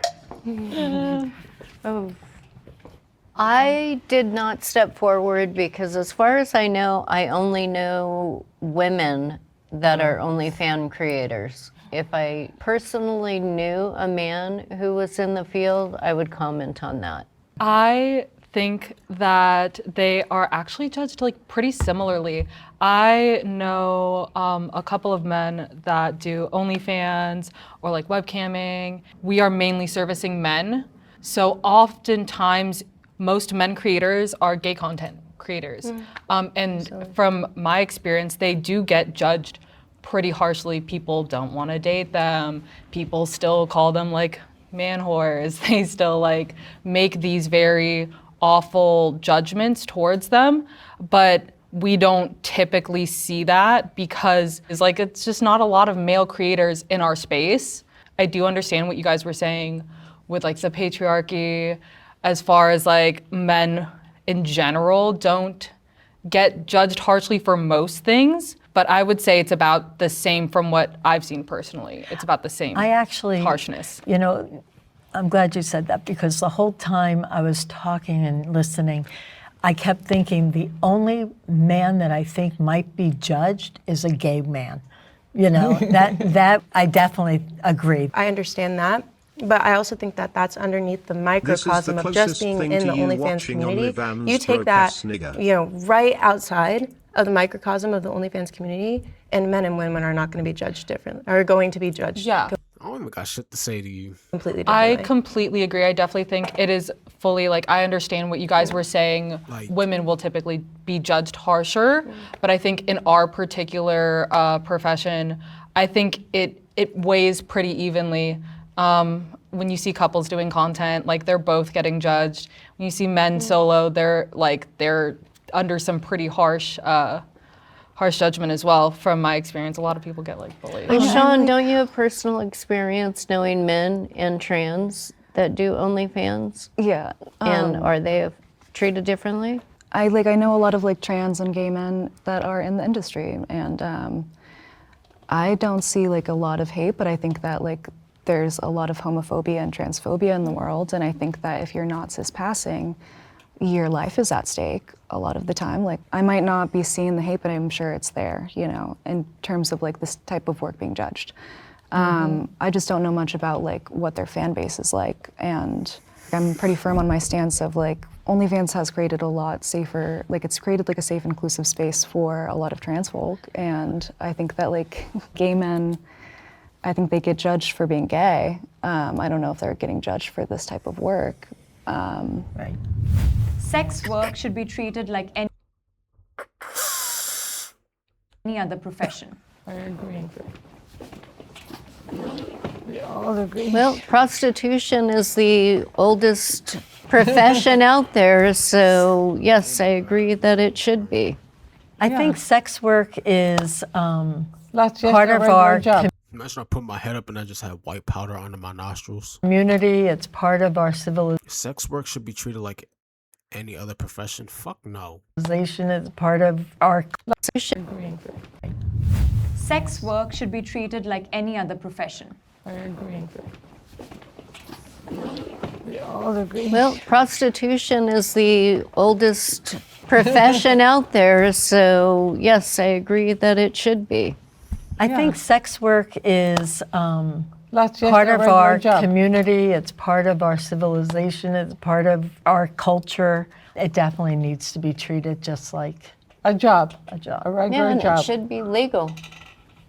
[SPEAKER 9] I did not step forward because, as far as I know, I only know women that are OnlyFans creators. If I personally knew a man who was in the field, I would comment on that.
[SPEAKER 5] I think that they are actually judged like pretty similarly. I know a couple of men that do OnlyFans or like webcamming. We are mainly servicing men, so oftentimes most men creators are gay content creators. And from my experience, they do get judged pretty harshly. People don't want to date them. People still call them like man whores. They still like make these very awful judgments towards them, but we don't typically see that because it's just not a lot of male creators in our space. I do understand what you guys were saying with like the patriarchy, as far as like men in general don't get judged harshly for most things, but I would say it's about the same from what I've seen personally. It's about the same
[SPEAKER 4] I actually,
[SPEAKER 5] harshness.
[SPEAKER 4] You know, I'm glad you said that because the whole time I was talking and listening, I kept thinking the only man that I think might be judged is a gay man. You know, that I definitely agree.
[SPEAKER 3] I understand that, but I also think that that's underneath the microcosm of just
[SPEAKER 8] closest
[SPEAKER 3] being
[SPEAKER 8] thing
[SPEAKER 3] in
[SPEAKER 8] to
[SPEAKER 3] the
[SPEAKER 8] you
[SPEAKER 3] OnlyFans
[SPEAKER 8] watching
[SPEAKER 3] community.
[SPEAKER 8] OnlyFans
[SPEAKER 3] You take that,
[SPEAKER 8] broadcast, nigga.
[SPEAKER 3] you know, right outside of the microcosm of the OnlyFans community, and men and women are not going to be judged differently, are going to be judged
[SPEAKER 5] Yeah.
[SPEAKER 1] I don't even got shit to say to you.
[SPEAKER 3] completely
[SPEAKER 5] I
[SPEAKER 3] differently.
[SPEAKER 5] completely agree. I definitely think it is fully like, I understand what you guys were saying.
[SPEAKER 1] Like-
[SPEAKER 5] Women will typically be judged harsher, but I think in our particular profession, I think it weighs pretty evenly. When you see couples doing content, like they're both getting judged. When you see men solo, they're under some pretty harsh judgment as well. From my experience, a lot of people get like bullied.
[SPEAKER 9] But Sean, don't you have personal experience knowing men and trans that do OnlyFans?
[SPEAKER 2] Yeah.
[SPEAKER 9] And are they treated differently?
[SPEAKER 2] I know a lot of like trans and gay men that are in the industry, and I don't see like a lot of hate, but I think that like there's a lot of homophobia and transphobia in the world, and I think that if you're not cis-passing, your life is at stake a lot of the time. Like, I might not be seeing the hate, but I'm sure it's there, you know, in terms of like this type of work being judged. I just don't know much about like what their fan base is like, and I'm pretty firm on my stance of like OnlyFans has created a lot safer, like it's created like a safe, inclusive space for a lot of trans folk, and I think that like gay men, I think they get judged for being gay. I don't know if they're getting judged for this type of work.
[SPEAKER 4] Right.
[SPEAKER 6] Sex work should be treated like any other profession.
[SPEAKER 7] I agree. We all agree.
[SPEAKER 9] Well, prostitution is the oldest profession out there, so yes, I agree that it should be.
[SPEAKER 4] I think sex work is
[SPEAKER 7] That's just
[SPEAKER 4] part
[SPEAKER 7] a
[SPEAKER 4] of
[SPEAKER 7] regular
[SPEAKER 4] our
[SPEAKER 7] job.
[SPEAKER 1] Imagine I put my head up and I just had white powder under my nostrils.
[SPEAKER 4] community. It's part of our civilization.
[SPEAKER 1] Sex work should be treated like any other profession. Fuck no.
[SPEAKER 4] It's part of our
[SPEAKER 6] Sex work should be treated like any other profession.
[SPEAKER 7] I agree. We all agree.
[SPEAKER 9] Well, prostitution is the oldest profession out there, so yes, I agree that it should be.
[SPEAKER 4] I think sex work is
[SPEAKER 7] That's just
[SPEAKER 4] part
[SPEAKER 7] a
[SPEAKER 4] of
[SPEAKER 7] regular
[SPEAKER 4] our
[SPEAKER 7] job.
[SPEAKER 4] community. It's part of our civilization. It's part of our culture. It definitely needs to be treated just like
[SPEAKER 7] A job,
[SPEAKER 4] a job.
[SPEAKER 7] a
[SPEAKER 9] Yeah,
[SPEAKER 7] regular
[SPEAKER 9] and
[SPEAKER 7] job.
[SPEAKER 9] it should be legal.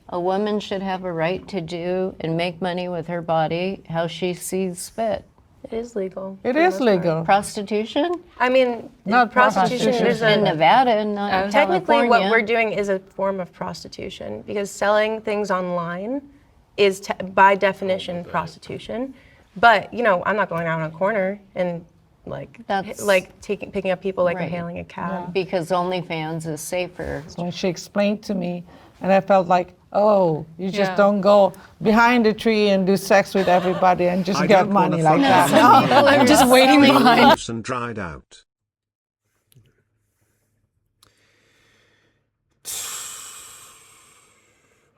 [SPEAKER 9] A woman should have a right to do and make money with her body how she sees fit.
[SPEAKER 3] It is legal.
[SPEAKER 7] It is legal.
[SPEAKER 9] Prostitution?
[SPEAKER 3] I mean,
[SPEAKER 7] Not
[SPEAKER 3] prostitution
[SPEAKER 7] prostitution.
[SPEAKER 3] is
[SPEAKER 9] In
[SPEAKER 3] a
[SPEAKER 9] Nevada, not in
[SPEAKER 3] technically
[SPEAKER 9] California.
[SPEAKER 3] what we're doing is a form of prostitution because selling things online is by definition prostitution. But you know, I'm not going out on a corner and picking up people like I'm
[SPEAKER 9] Right.
[SPEAKER 3] hailing a cab.
[SPEAKER 9] Because OnlyFans is safer.
[SPEAKER 7] When she explained to me, and I felt like, Oh, you just
[SPEAKER 5] Yeah.
[SPEAKER 7] don't go behind the tree and do sex with everybody and just
[SPEAKER 8] I
[SPEAKER 7] get
[SPEAKER 8] don't wanna
[SPEAKER 7] money like
[SPEAKER 8] fuck
[SPEAKER 7] that.
[SPEAKER 8] with
[SPEAKER 7] No.
[SPEAKER 8] people
[SPEAKER 5] I'm
[SPEAKER 8] who
[SPEAKER 5] just
[SPEAKER 8] are
[SPEAKER 5] waiting
[SPEAKER 8] still
[SPEAKER 5] behind.
[SPEAKER 8] loose and dried out.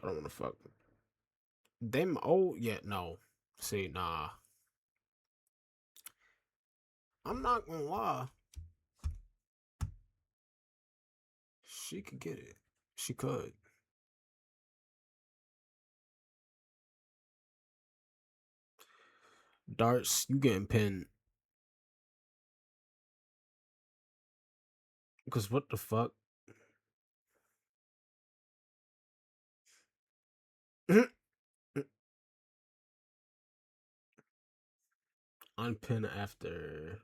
[SPEAKER 1] I don't want to fuck them. Oh yeah, no. See, nah. I'm not gonna lie. She could get it. She could. Darts, you getting pinned. Because what the fuck? Unpin after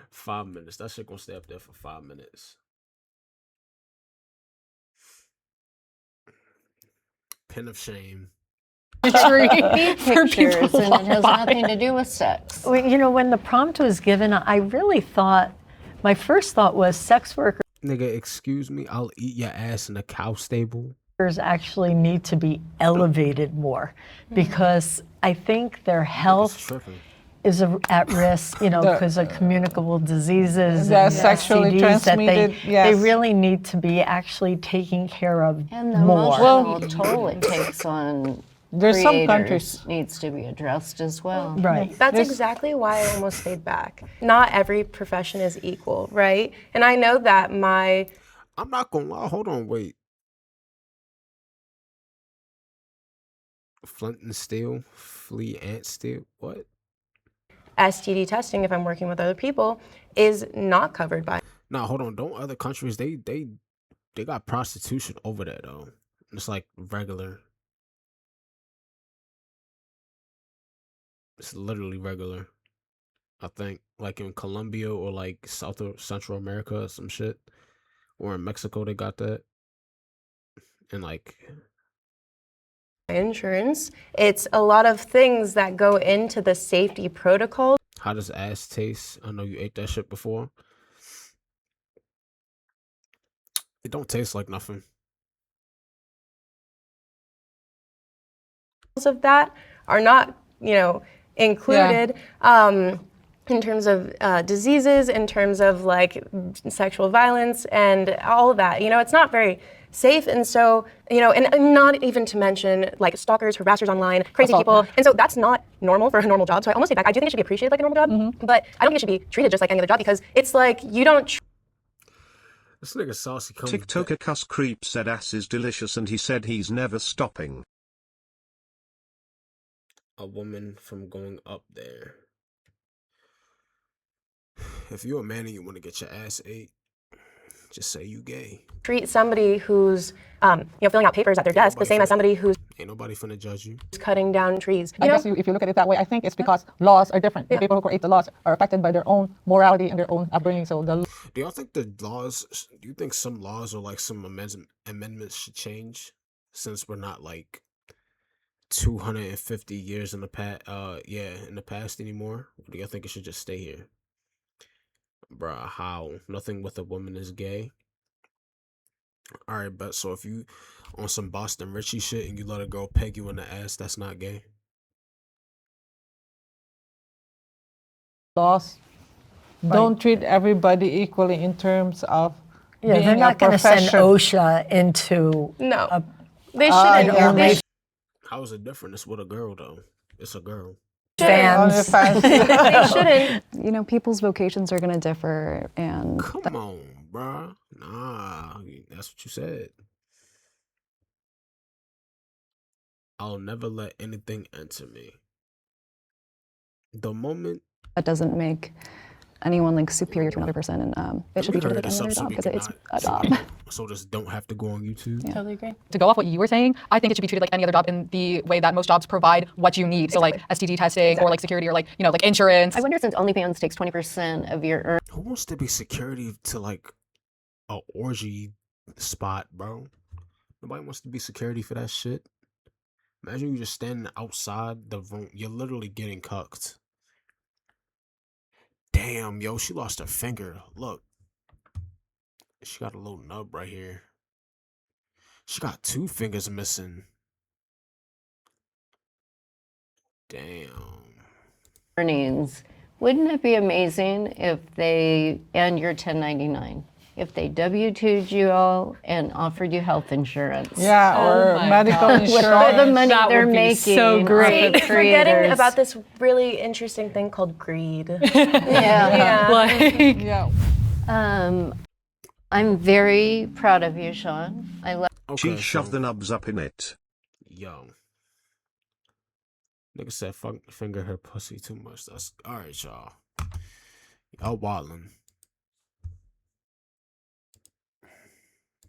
[SPEAKER 1] 5 minutes. That shit gonna stay up there for 5 minutes. Pin of shame.
[SPEAKER 9] Be
[SPEAKER 4] For
[SPEAKER 9] pictures,
[SPEAKER 4] people
[SPEAKER 9] and it has
[SPEAKER 4] online.
[SPEAKER 9] nothing to do with sex.
[SPEAKER 4] Well, you know, when the prompt was given, I really thought, my first thought was sex workers
[SPEAKER 1] Nigga, excuse me. I'll eat your ass in a cow stable.
[SPEAKER 4] actually need to be elevated more because I think their
[SPEAKER 1] Niggas
[SPEAKER 4] health
[SPEAKER 1] tripping.
[SPEAKER 4] is at risk, you know,
[SPEAKER 7] The-
[SPEAKER 4] because of communicable diseases
[SPEAKER 7] The
[SPEAKER 4] and
[SPEAKER 7] sexually
[SPEAKER 4] STDs that
[SPEAKER 7] transmitted,
[SPEAKER 4] they
[SPEAKER 7] yes.
[SPEAKER 4] really need to be actually taken care of
[SPEAKER 9] And the
[SPEAKER 4] more.
[SPEAKER 9] emotional toll it takes on
[SPEAKER 7] There's some
[SPEAKER 9] creators
[SPEAKER 7] countries.
[SPEAKER 9] needs to be addressed as well.
[SPEAKER 4] Right.
[SPEAKER 3] That's
[SPEAKER 7] There's-
[SPEAKER 3] exactly why I almost stayed back. Not every profession is equal, right? And I know that my
[SPEAKER 1] I'm not gonna lie. Hold on, wait. Flint and steel, flea ant steel. What?
[SPEAKER 3] STD testing, if I'm working with other people, is not covered by
[SPEAKER 1] Nah, hold on. Don't other countries they got prostitution over there though? It's like regular. It's literally regular. I think like in Colombia or like South or Central America or some shit, or in Mexico they got that. And like,
[SPEAKER 3] insurance. It's a lot of things that go into the safety protocol.
[SPEAKER 1] how does ass taste? I know you ate that shit before. It don't taste like nothing.
[SPEAKER 3] Of that are not, included in terms of diseases, in terms of like sexual violence and all of that. It's not very safe. And so, and not even to mention like stalkers, harassers online, crazy people. And so that's not normal for a normal job. So I almost say back. I do think it should be appreciated like a normal job, but I don't think it should be treated just like any other job because it's like you don't
[SPEAKER 1] This nigga saucy comes.
[SPEAKER 8] TikToker Cuss Creep said ass is delicious and he said he's never stopping.
[SPEAKER 1] A woman from going up there. If you're a man and you want to get your ass ate, just say you gay.
[SPEAKER 3] treat somebody who's filling out papers at their desk the same as somebody who's
[SPEAKER 1] Ain't nobody finna judge you.
[SPEAKER 3] cutting down trees.
[SPEAKER 7] I guess if you look at it that way, I think it's because laws are different. The people who create the laws are affected by their own morality and their own upbringing. So the
[SPEAKER 1] Do y'all think the laws? Do you think some laws or like some amendments should change since we're not like 250 years in the past? In the past anymore. Or do y'all think it should just stay here? Bruh, how? Nothing with a woman is gay. All right, but so if you on some Boston Richie shit and you let a girl peg you in the ass, that's not gay.
[SPEAKER 7] laws don't treat everybody equally in terms of
[SPEAKER 4] Yeah,
[SPEAKER 7] being
[SPEAKER 4] they're not
[SPEAKER 7] a
[SPEAKER 4] going to send
[SPEAKER 7] profession.
[SPEAKER 4] OSHA into
[SPEAKER 3] No, they
[SPEAKER 4] an
[SPEAKER 3] shouldn't.
[SPEAKER 4] only
[SPEAKER 1] How is it different? It's with a girl though. It's a girl.
[SPEAKER 4] fans.
[SPEAKER 7] OnlyFans.
[SPEAKER 3] They shouldn't.
[SPEAKER 2] People's vocations are going to differ, and
[SPEAKER 1] Come on, bruh. Nah, that's what you said. I'll never let anything enter me. The moment
[SPEAKER 2] that doesn't make anyone like superior to another person, and it should be treated like any other job because it's a job.
[SPEAKER 1] So just don't have to go on YouTube.
[SPEAKER 3] Totally agree.
[SPEAKER 5] To go off what you were saying, I think it should be treated like any other job in the way that most jobs provide what you need. So like STD testing or like security or like, like insurance.
[SPEAKER 9] I wonder since OnlyFans takes 20% of your earnings.
[SPEAKER 1] Who wants to be security to like a orgy spot, bro? Nobody wants to be security for that shit. Imagine you just standing outside the room. You're literally getting cucked. Damn, yo, she lost her finger. Look. She got a little nub right here. She got 2 fingers missing. Damn.
[SPEAKER 9] earnings, wouldn't it be amazing if they, and your 1099, if they W-2'd you all and offered you health insurance?
[SPEAKER 7] Yeah, or
[SPEAKER 6] my
[SPEAKER 7] medical
[SPEAKER 6] gosh.
[SPEAKER 7] insurance.
[SPEAKER 9] With all the money
[SPEAKER 6] That
[SPEAKER 9] they're
[SPEAKER 6] would be
[SPEAKER 9] making
[SPEAKER 6] so great.
[SPEAKER 9] off of
[SPEAKER 3] Forgetting
[SPEAKER 9] creators.
[SPEAKER 3] about this really interesting thing called greed.
[SPEAKER 9] Yeah.
[SPEAKER 6] Like,
[SPEAKER 7] Yeah.
[SPEAKER 9] I'm very proud of you, Sean. I love
[SPEAKER 8] She
[SPEAKER 1] Okay,
[SPEAKER 8] shoved
[SPEAKER 1] so
[SPEAKER 8] the nubs up in it.
[SPEAKER 1] yo, nigga said fuck finger her pussy too much. That's all right, y'all. Y'all wildin'.